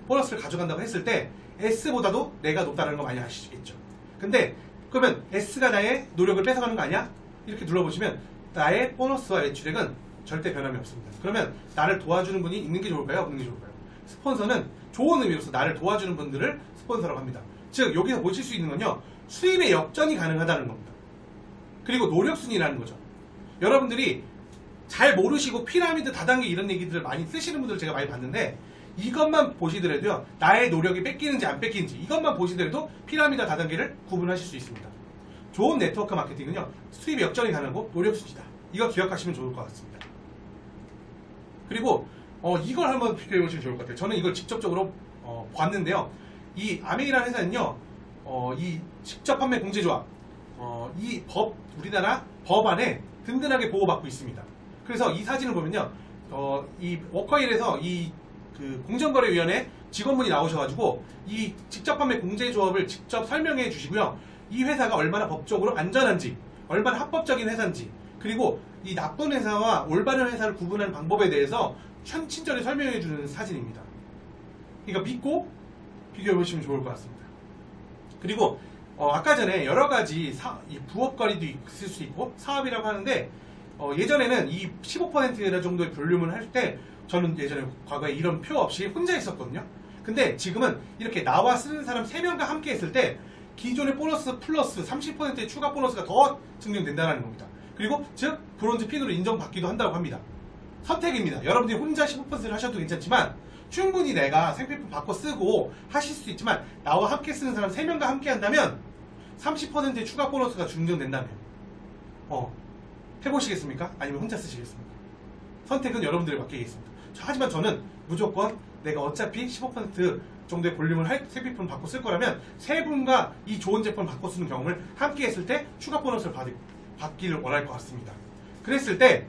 보너스를 가져간다고 했을 때 S보다도 내가 높다는 거 많이 아시겠죠. 근데 그러면 S가 나의 노력을 뺏어가는 거 아니야? 이렇게 눌러보시면 나의 보너스와 매출액은 절대 변함이 없습니다. 그러면 나를 도와주는 분이 있는 게 좋을까요? 없는 게 좋을까요? 스폰서는 좋은 의미로서 나를 도와주는 분들을 스폰서라고 합니다. 즉 여기서 보실 수 있는 건요, 수입의 역전이 가능하다는 겁니다. 그리고 노력순이라는 거죠. 여러분들이 잘 모르시고 피라미드 다단계 이런 얘기들을 많이 쓰시는 분들 제가 많이 봤는데, 이것만 보시더라도요 나의 노력이 뺏기는지 안 뺏기는지 이것만 보시더라도 피라미드 다단계를 구분하실 수 있습니다. 좋은 네트워크 마케팅은요 수입 역전이 가능하고 노력순이다. 이거 기억하시면 좋을 것 같습니다. 그리고 이걸 한번 비교해 보시면 좋을 것 같아요. 저는 이걸 직접적으로 봤는데요. 이 아메이라는 회사는요 이 직접 판매 공제조합 이 우리나라 법안에 든든하게 보호받고 있습니다. 그래서 이 사진을 보면요 이 워커힐에서 그 공정거래위원회 직원분이 나오셔가지고 이 직접 판매 공제조합을 직접 설명해 주시고요. 이 회사가 얼마나 법적으로 안전한지, 얼마나 합법적인 회사인지, 그리고 이 나쁜 회사와 올바른 회사를 구분하는 방법에 대해서 친절히 설명해 주는 사진입니다. 그러니까 믿고 비교해 보시면 좋을 것 같습니다. 그리고 아까 전에 여러 가지 이 부업거리도 있을 수 있고 사업이라고 하는데 예전에는 이 15% 정도의 볼륨을 할 때 저는 예전에 과거에 이런 표 없이 혼자 했었거든요. 근데 지금은 이렇게 나와 쓰는 사람 3명과 함께 했을 때 기존의 보너스 플러스 30%의 추가 보너스가 더 증정된다는 겁니다. 그리고 즉 브론즈 핀으로 인정받기도 한다고 합니다. 선택입니다. 여러분들이 혼자 15%를 하셔도 괜찮지만 충분히 내가 생필품 바꿔 쓰고 하실 수 있지만 나와 함께 쓰는 사람 3명과 함께 한다면 30%의 추가 보너스가 증정된다면 해보시겠습니까? 아니면 혼자 쓰시겠습니까? 선택은 여러분들이 맡기겠습니다. 하지만 저는 무조건 내가 어차피 15% 정도의 볼륨을 할 생필품 바꿔 쓸 거라면 세 분과 이 좋은 제품을 바꿔 쓰는 경험을 함께 했을 때 추가 보너스를 받기를 원할 것 같습니다. 그랬을 때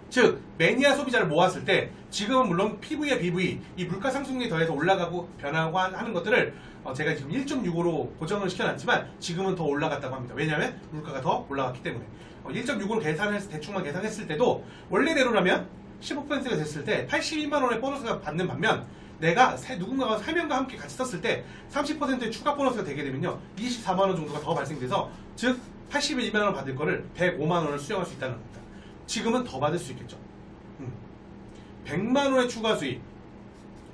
즉 매니아 소비자를 모았을 때 지금은 물론 PV와 BV 이 물가 상승률에 더해서 올라가고 변하고 하는 것들을 제가 지금 1.65로 고정을 시켜놨지만 지금은 더 올라갔다고 합니다. 왜냐하면 물가가 더 올라갔기 때문에 1.65로 계산해서 대충만 계산했을 때도 원래대로라면 15%가 됐을 때 82만원의 보너스가 받는 반면 내가 누군가가 3명과 함께 같이 썼을 때 30%의 추가 보너스가 되게 되면요 24만원 정도가 더 발생돼서 즉 82만원 받을 거를 105만원을 수령할 수 있다는 겁니다. 지금은 더 받을 수 있겠죠. 100만원의 추가 수익.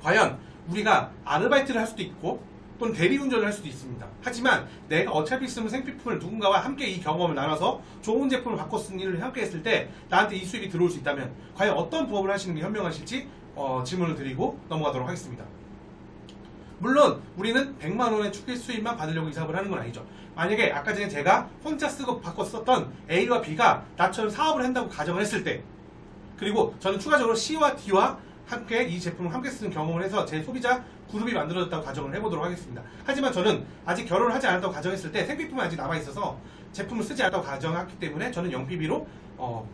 과연 우리가 아르바이트를 할 수도 있고 또는 대리운전을 할 수도 있습니다. 하지만 내가 어차피 쓰는 생필품을 누군가와 함께 이 경험을 나눠서 좋은 제품을 바꿔 쓰는 일을 함께 했을 때 나한테 이 수익이 들어올 수 있다면 과연 어떤 부업을 하시는 게 현명하실지 질문을 드리고 넘어가도록 하겠습니다. 물론 우리는 100만원의 추가 수익만 받으려고 이 사업을 하는 건 아니죠. 만약에 아까 전에 제가 혼자 쓰고 바꿔 썼던 A와 B가 나처럼 사업을 한다고 가정을 했을 때 그리고 저는 추가적으로 C와 D와 함께 이 제품을 함께 쓰는 경험을 해서 제 소비자 그룹이 만들어졌다고 가정을 해보도록 하겠습니다. 하지만 저는 아직 결혼을 하지 않았다고 가정했을 때 생필품이 아직 남아있어서 제품을 쓰지 않았다고 가정했기 때문에 저는 0PB로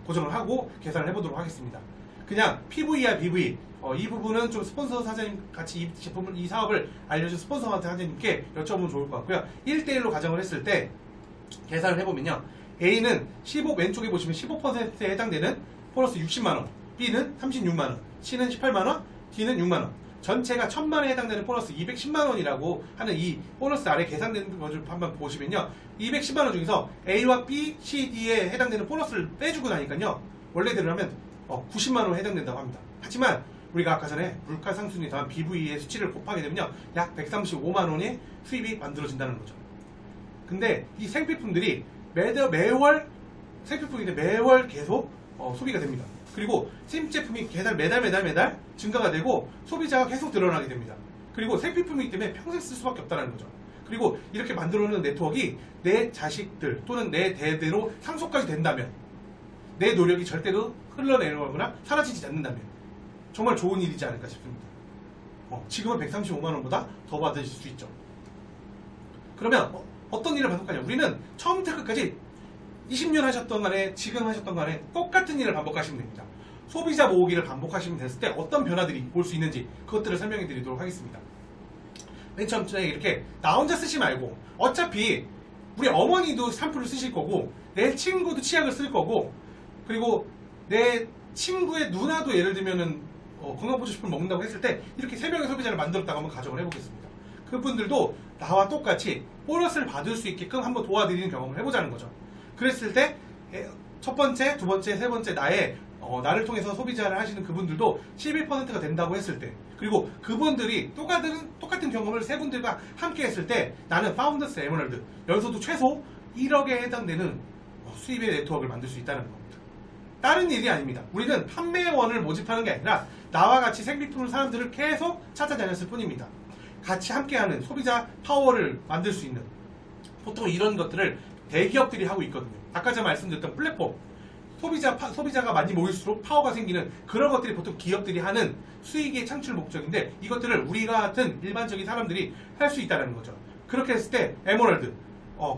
고정을 하고 계산을 해보도록 하겠습니다. 그냥 PV야 BV 이 부분은 좀 스폰서 사장님 같이 이 제품을 이 사업을 알려준 스폰서 사장님께 여쭤보면 좋을 것 같고요. 1대1로 가정을 했을 때 계산을 해보면요. A는 15 왼쪽에 보시면 15%에 해당되는 보너스 60만원, B는 36만원, C는 18만원, D는 6만원. 전체가 1000만원에 해당되는 보너스 210만원이라고 하는 이 보너스 아래 계산되는 것을 한번 보시면요. 210만원 중에서 A와 B, C, D에 해당되는 보너스를 빼주고 나니까요. 원래대로라면 90만원에 해당된다고 합니다. 하지만 우리가 아까 전에 물가 상승에 더한 BV의 수치를 곱하게 되면요. 약 135만원의 수입이 만들어진다는 거죠. 근데 이 생필품들이 매월 생필품인데 매월 계속 소비가 됩니다. 그리고 신제품이 매달 증가가 되고 소비자가 계속 늘어나게 됩니다. 그리고 생필품이기 때문에 평생 쓸 수밖에 없다는 거죠. 그리고 이렇게 만들어놓는 네트워크가 내 자식들 또는 내 대대로 상속까지 된다면 내 노력이 절대로 흘러내려가거나 사라지지 않는다면 정말 좋은 일이지 않을까 싶습니다. 지금은 135만원보다 더 받으실 수 있죠. 그러면 어떤 일을 반복하냐? 우리는 처음부터 끝까지 20년 하셨던 간에 지금 하셨던 간에 똑같은 일을 반복하시면 됩니다. 소비자 모으기를 반복하시면 됐을 때 어떤 변화들이 올 수 있는지 그것들을 설명해 드리도록 하겠습니다. 맨 처음에 이렇게 나 혼자 쓰지 말고 어차피 우리 어머니도 샴푸를 쓰실 거고 내 친구도 치약을 쓸 거고 그리고 내 친구의 누나도 예를 들면은 건강보조식품을 먹는다고 했을 때 이렇게 3명의 소비자를 만들었다고 한번 가정을 해보겠습니다. 그분들도 나와 똑같이 보너스를 받을 수 있게끔 한번 도와드리는 경험을 해보자는 거죠. 그랬을 때 첫 번째, 두 번째, 세 번째 나를 통해서 소비자를 하시는 그분들도 11%가 된다고 했을 때 그리고 그분들이 똑같은 경험을 세 분들과 함께 했을 때 나는 파운더스 에메랄드 연소득 최소 1억에 해당되는 수입의 네트워크를 만들 수 있다는 겁니다. 다른 일이 아닙니다. 우리는 판매원을 모집하는 게 아니라 나와 같이 생필품을 사람들을 계속 찾아다녔을 뿐입니다. 같이 함께하는 소비자 파워를 만들 수 있는 보통 이런 것들을 대기업들이 하고 있거든요. 아까 제가 말씀드렸던 플랫폼 소비자가 많이 모일수록 파워가 생기는 그런 것들이 보통 기업들이 하는 수익의 창출 목적인데 이것들을 우리가 같은 일반적인 사람들이 할 수 있다는 거죠. 그렇게 했을 때 에메랄드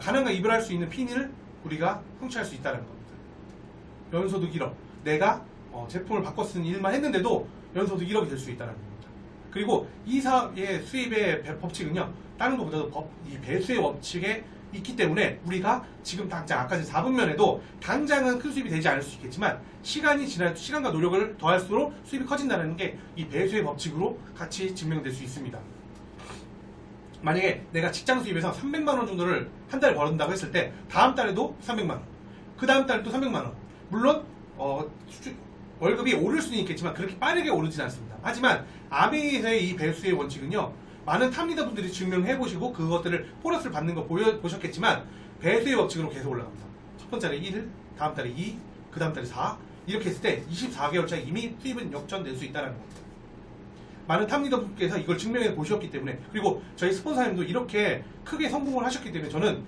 가난과 이별할 수 있는 피니를 우리가 성취할 수 있다는 겁니다. 연소득 1억 내가 제품을 바꿔 쓰는 일만 했는데도 연소득 1억이 될 수 있다는 겁니다. 그리고 이 사업의 수입의 법칙은요 다른 것보다도 이 배수의 법칙에 있기 때문에 우리가 지금 당장 아까 4분면에도 당장은 큰 수입이 되지 않을 수 있겠지만 시간이 지날 시간과 노력을 더할수록 수입이 커진다는 게 이 배수의 법칙으로 같이 증명될 수 있습니다. 만약에 내가 직장 수입에서 300만원 정도를 한 달에 벌었다고 했을 때 다음 달에도 300만원 그 다음 달에도 300만원 물론 월급이 오를 수는 있겠지만 그렇게 빠르게 오르진 않습니다. 하지만 아메이에서의 이 배수의 원칙은요 많은 탑리더분들이 증명해보시고 그것들을 보너스를 받는 거 보셨겠지만 배수의 법칙으로 계속 올라갑니다. 첫 번째 달에 1, 다음 달에 2, 그 다음 달에 4 이렇게 했을 때 24개월차에 이미 수입은 역전될 수 있다는 겁니다. 많은 탑리더분께서 이걸 증명해 보셨기 때문에 그리고 저희 스폰서님도 이렇게 크게 성공을 하셨기 때문에 저는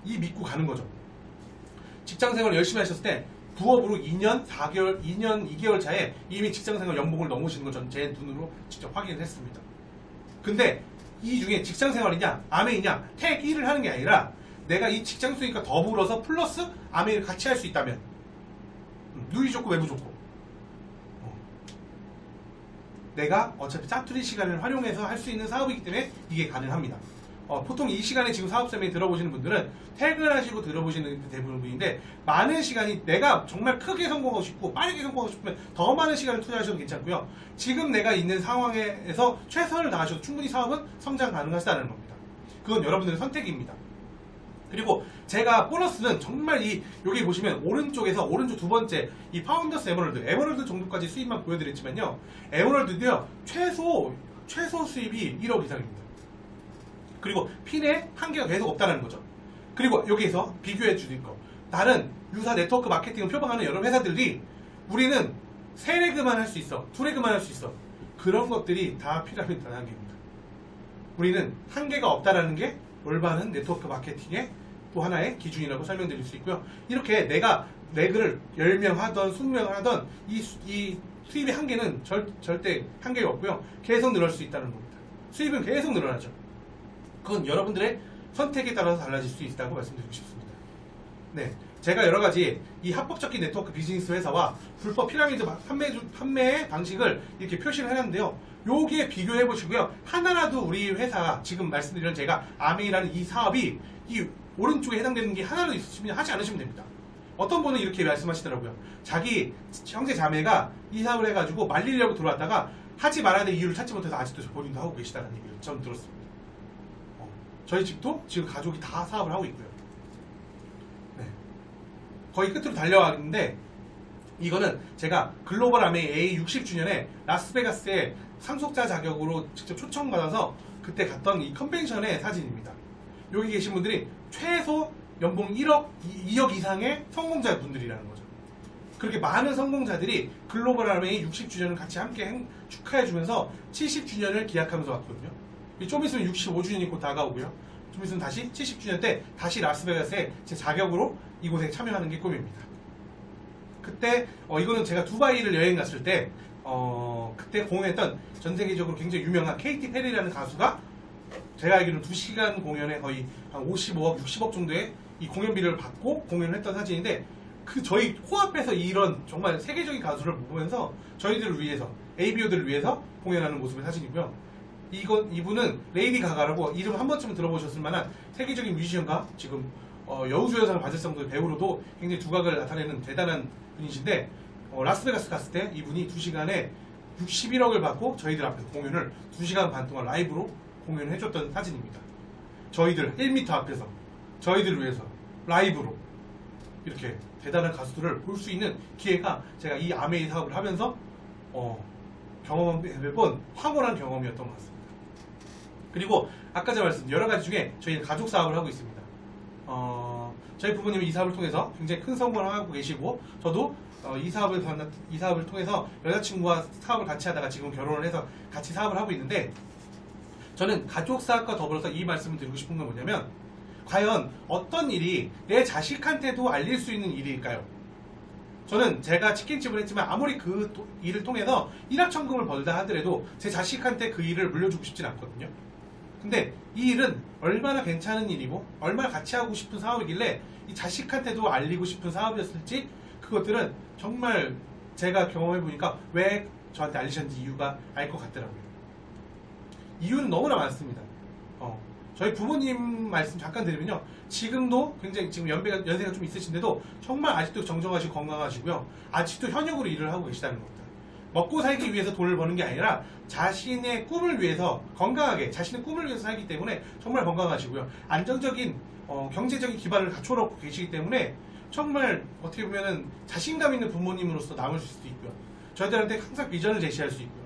이 믿고 가는 거죠. 직장생활을 열심히 하셨을 때 부업으로 2년 2개월 차에 이미 직장생활 연봉을 넘으시는 걸 전 제 눈으로 직접 확인을 했습니다. 근데 이 중에 직장생활이냐 아메이냐 택 1을 하는 게 아니라 내가 이 직장 수익과 더불어서 플러스 아메이를 같이 할 수 있다면 누이 좋고 외부 좋고 내가 어차피 짜투리 시간을 활용해서 할 수 있는 사업이기 때문에 이게 가능합니다. 보통 이 시간에 지금 사업세미에 들어보시는 분들은 퇴근하시고 들어보시는 대부분인데 많은 시간이 내가 정말 크게 성공하고 싶고 빠르게 성공하고 싶으면 더 많은 시간을 투자하셔도 괜찮고요. 지금 내가 있는 상황에서 최선을 다하셔도 충분히 사업은 성장 가능하시다는 겁니다. 그건 여러분들의 선택입니다. 그리고 제가 보너스는 정말 여기 보시면 오른쪽 두 번째 이 파운더스 에메랄드 정도까지 수입만 보여드렸지만요. 에메랄드도요 최소 수입이 1억 이상입니다. 그리고 핀의 한계가 계속 없다는 거죠. 그리고 여기에서 비교해 주실 거. 다른 유사 네트워크 마케팅을 표방하는 여러 회사들이 우리는 3레그만 할 수 있어. 2레그만 할 수 있어. 그런 것들이 다 피라미드 단계입니다. 우리는 한계가 없다라는 게 올바른 네트워크 마케팅의 또 하나의 기준이라고 설명드릴 수 있고요. 이렇게 내가 레그를 10명 하던 20명 하던 이 수입의 한계는 절대 한계가 없고요. 계속 늘어날 수 있다는 겁니다. 수입은 계속 늘어나죠. 그건 여러분들의 선택에 따라서 달라질 수 있다고 말씀드리고 싶습니다. 네, 제가 여러 가지 이 합법적인 네트워크 비즈니스 회사와 불법 피라미드 판매 방식을 이렇게 표시를 해놨는데요. 요기에 비교해 보시고요. 하나라도 우리 회사 지금 말씀드린 제가 아메이라는 이 사업이 이 오른쪽에 해당되는 게 하나라도 있으시면 하지 않으시면 됩니다. 어떤 분은 이렇게 말씀하시더라고요. 자기 형제 자매가 이 사업을 해가지고 말리려고 들어왔다가 하지 말아야 될 이유를 찾지 못해서 아직도 본인도 하고 계시다는 얘기를 전 들었습니다. 저희 집도 지금 가족이 다 사업을 하고 있고요. 네. 거의 끝으로 달려가는데 이거는 제가 글로벌 아메이 A 60주년에 라스베가스에 상속자 자격으로 직접 초청받아서 그때 갔던 이 컨벤션의 사진입니다. 여기 계신 분들이 최소 연봉 1억, 2억 이상의 성공자 분들이라는 거죠. 그렇게 많은 성공자들이 글로벌 아메이 60주년을 같이 함께 축하해주면서 70주년을 기약하면서 왔거든요. 좀 있으면 65주년이 곧 다가오고요. 좀 있으면 다시 70주년 때 다시 라스베가스에 제 자격으로 이곳에 참여하는 게 꿈입니다. 그때 이거는 제가 두바이를 여행 갔을 때 그때 공연했던 전 세계적으로 굉장히 유명한 케이티 페리라는 가수가 제가 알기로는 2시간 공연에 거의 한 55억, 60억 정도의 이 공연비를 받고 공연을 했던 사진인데 그 저희 코앞에서 이런 정말 세계적인 가수를 보면서 저희들을 위해서 ABO들을 위해서 공연하는 모습의 사진이고요. 이분은 레이디 가가라고 이름 한 번쯤은 들어보셨을 만한 세계적인 뮤지션과 지금 여우주연상을 받을 정도의 배우로도 굉장히 두각을 나타내는 대단한 분이신데 라스베가스 갔을 때 이분이 2시간에 61억을 받고 저희들 앞에서 공연을 2시간 반 동안 라이브로 공연을 해줬던 사진입니다. 저희들 1m 앞에서 저희들을 위해서 라이브로 이렇게 대단한 가수들을 볼 수 있는 기회가 제가 이 아메이 사업을 하면서 경험한 몇 번 황홀한 경험이었던 것 같습니다. 그리고 아까 제가 말씀 여러 가지 중에 저희는 가족 사업을 하고 있습니다. 저희 부모님은 이 사업을 통해서 굉장히 큰 성공을 하고 계시고 저도 이 사업을 통해서 여자친구와 사업을 같이 하다가 지금 결혼을 해서 같이 사업을 하고 있는데 저는 가족 사업과 더불어서 이 말씀을 드리고 싶은 건 뭐냐면 과연 어떤 일이 내 자식한테도 알릴 수 있는 일일까요? 저는 제가 치킨집을 했지만 아무리 그 일을 통해서 일확천금을 벌다 하더라도 제 자식한테 그 일을 물려주고 싶진 않거든요. 근데 이 일은 얼마나 괜찮은 일이고 얼마나 같이 하고 싶은 사업이길래 이 자식한테도 알리고 싶은 사업이었을지 그것들은 정말 제가 경험해보니까 왜 저한테 알리셨는지 이유가 알 것 같더라고요. 이유는 너무나 많습니다. 저희 부모님 말씀 잠깐 드리면요. 지금도 굉장히 지금 연세가 좀 있으신데도 정말 아직도 정정하시고 건강하시고요. 아직도 현역으로 일을 하고 계시다는 겁니다. 먹고 살기 위해서 돈을 버는 게 아니라 자신의 꿈을 위해서 건강하게 자신의 꿈을 위해서 살기 때문에 정말 건강하시고요. 안정적인 경제적인 기반을 갖춰놓고 계시기 때문에 정말 어떻게 보면은 자신감 있는 부모님으로서 남으실 수도 있고요. 저희들한테 항상 비전을 제시할 수 있고요.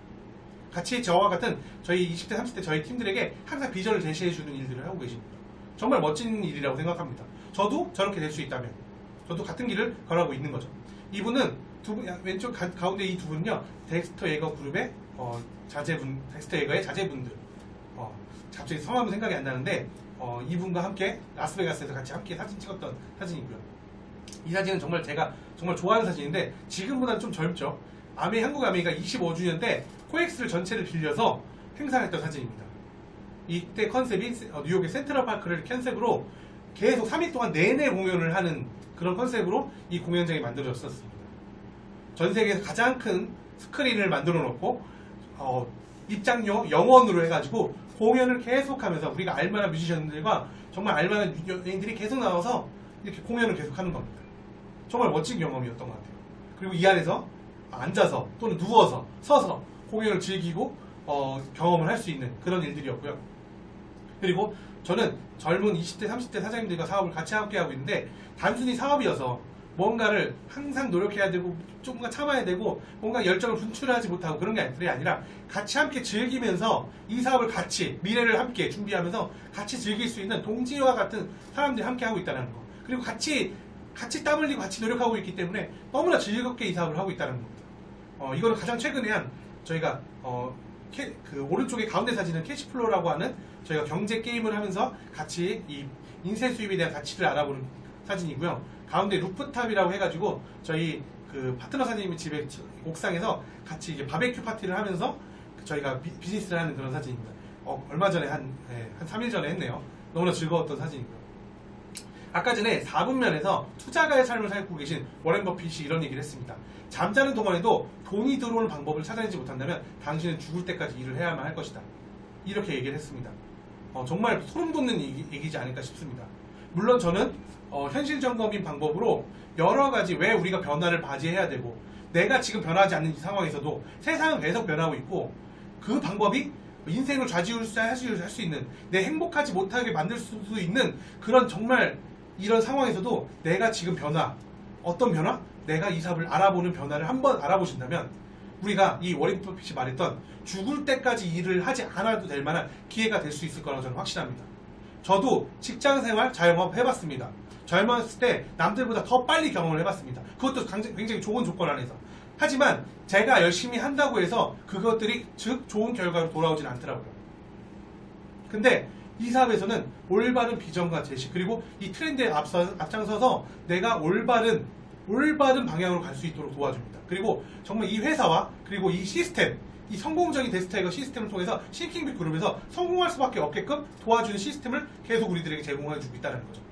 같이 저와 같은 저희 20대, 30대 저희 팀들에게 항상 비전을 제시해주는 일들을 하고 계십니다. 정말 멋진 일이라고 생각합니다. 저도 저렇게 될 수 있다면 저도 같은 길을 걸어가고 있는 거죠. 이분은 왼쪽 가운데 이 두 분은요. 덱스터 예거 그룹의 덱스터 예거의 자제분들. 갑자기 성함은 생각이 안 나는데 이분과 함께 라스베가스에서 같이 함께 사진 찍었던 사진이고요. 이 사진은 정말 제가 정말 좋아하는 사진인데 지금보다는 좀 젊죠. 한국 아메이가 25주년 때 코엑스를 전체를 빌려서 행사를 했던 사진입니다. 이때 컨셉이 뉴욕의 센트럴파크를 컨셉으로 계속 3일 동안 내내 공연을 하는 그런 컨셉으로 이 공연장이 만들어졌었습니다. 전 세계에서 가장 큰 스크린을 만들어 놓고 입장료 0원으로 해가지고 공연을 계속하면서 우리가 알만한 뮤지션들과 정말 알만한 연예인들이 계속 나와서 이렇게 공연을 계속하는 겁니다. 정말 멋진 경험이었던 것 같아요. 그리고 이 안에서 앉아서 또는 누워서 서서 공연을 즐기고 경험을 할 수 있는 그런 일들이었고요. 그리고 저는 젊은 20대, 30대 사장님들과 사업을 같이 함께 하고 있는데 단순히 사업이어서 뭔가를 항상 노력해야 되고 조금만 참아야 되고 뭔가 열정을 분출하지 못하고 그런 게 아니라 같이 함께 즐기면서 이 사업을 같이 미래를 함께 준비하면서 같이 즐길 수 있는 동지와 같은 사람들이 함께 하고 있다는 거. 그리고 같이 땀 흘리고 같이 노력하고 있기 때문에 너무나 즐겁게 이 사업을 하고 있다는 겁니다. 이거는 가장 최근에 한 저희가 그 오른쪽에 가운데 사진은 캐시플로우라고 하는 저희가 경제 게임을 하면서 같이 이 인쇄 수입에 대한 가치를 알아보는 사진이고요. 가운데 루프탑이라고 해가지고 저희 그 파트너 사장님 집에 옥상에서 같이 이제 바베큐 파티를 하면서 저희가 비즈니스를 하는 그런 사진입니다. 얼마 전에 한 3일 전에 했네요. 너무나 즐거웠던 사진이고요. 아까 전에 4분면에서 투자가의 삶을 살고 계신 워렌 버핏이 이런 얘기를 했습니다. 잠자는 동안에도 돈이 들어오는 방법을 찾아내지 못한다면 당신은 죽을 때까지 일을 해야만 할 것이다. 이렇게 얘기를 했습니다. 정말 소름 돋는 얘기지 않을까 싶습니다. 물론 저는 현실 점검인 방법으로 여러 가지 왜 우리가 변화를 맞이해야 되고 내가 지금 변하지 않는 이 상황에서도 세상은 계속 변하고 있고 그 방법이 인생을 좌지우지할 수 있는 내 행복하지 못하게 만들 수 있는 그런 정말 이런 상황에서도 내가 지금 어떤 변화? 내가 이 사업을 알아보는 변화를 한번 알아보신다면 우리가 이 워렌 버핏이 말했던 죽을 때까지 일을 하지 않아도 될 만한 기회가 될 수 있을 거라고 저는 확신합니다. 저도 직장생활 자영업 해봤습니다. 젊었을 때 남들보다 더 빨리 경험을 해봤습니다. 그것도 굉장히 좋은 조건 안에서. 하지만 제가 열심히 한다고 해서 그것들이 즉 좋은 결과로 돌아오진 않더라고요. 근데 이 사업에서는 올바른 비전과 제시 그리고 이 트렌드에 앞장서서 내가 올바른 방향으로 갈 수 있도록 도와줍니다. 그리고 정말 이 회사와 그리고 이 시스템 이 성공적인 데스타이거 시스템을 통해서 싱킹빅 그룹에서 성공할 수밖에 없게끔 도와주는 시스템을 계속 우리들에게 제공해주고 있다는 거죠.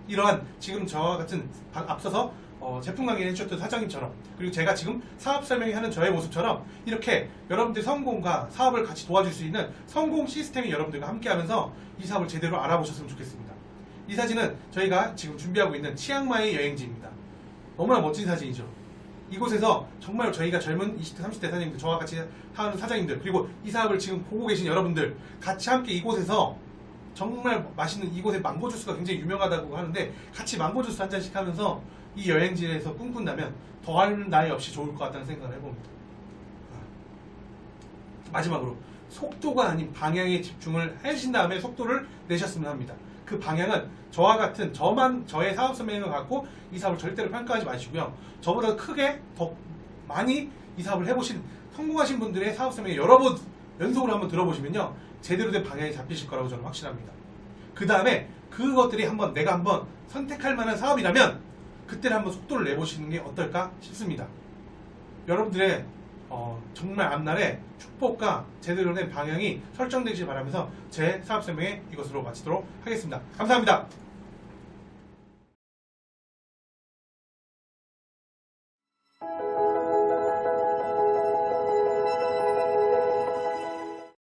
이러한 지금 저와 같은 앞서서 제품 강의를 해주셨던 사장님처럼 그리고 제가 지금 사업 설명하는 저의 모습처럼 이렇게 여러분들의 성공과 사업을 같이 도와줄 수 있는 성공 시스템이 여러분들과 함께하면서 이 사업을 제대로 알아보셨으면 좋겠습니다. 이 사진은 저희가 지금 준비하고 있는 치앙마이 여행지입니다. 너무나 멋진 사진이죠. 이곳에서 정말 저희가 젊은 20대 30대 사장님들 저와 같이 하는 사장님들 그리고 이 사업을 지금 보고 계신 여러분들 같이 함께 이곳에서 정말 맛있는 이곳의 망고 주스가 굉장히 유명하다고 하는데 같이 망고 주스 한 잔씩 하면서 이 여행지에서 꿈꾼다면 더할 나위 없이 좋을 것 같다는 생각을 해봅니다. 마지막으로 속도가 아닌 방향에 집중을 하신 다음에 속도를 내셨으면 합니다. 그 방향은 저와 같은 저의 사업 설명을 갖고 이 사업을 절대로 평가하지 마시고요. 저보다 크게 더 많이 이 사업을 해보신 성공하신 분들의 사업 설명을 여러 번 연속으로 한번 들어보시면요. 제대로 된 방향이 잡히실 거라고 저는 확신합니다. 그 다음에 그것들이 내가 한번 선택할 만한 사업이라면 그때는 한번 속도를 내보시는 게 어떨까 싶습니다. 여러분들의 정말 앞날에 축복과 제대로 된 방향이 설정되시길 바라면서 제 사업 설명회 이것으로 마치도록 하겠습니다. 감사합니다.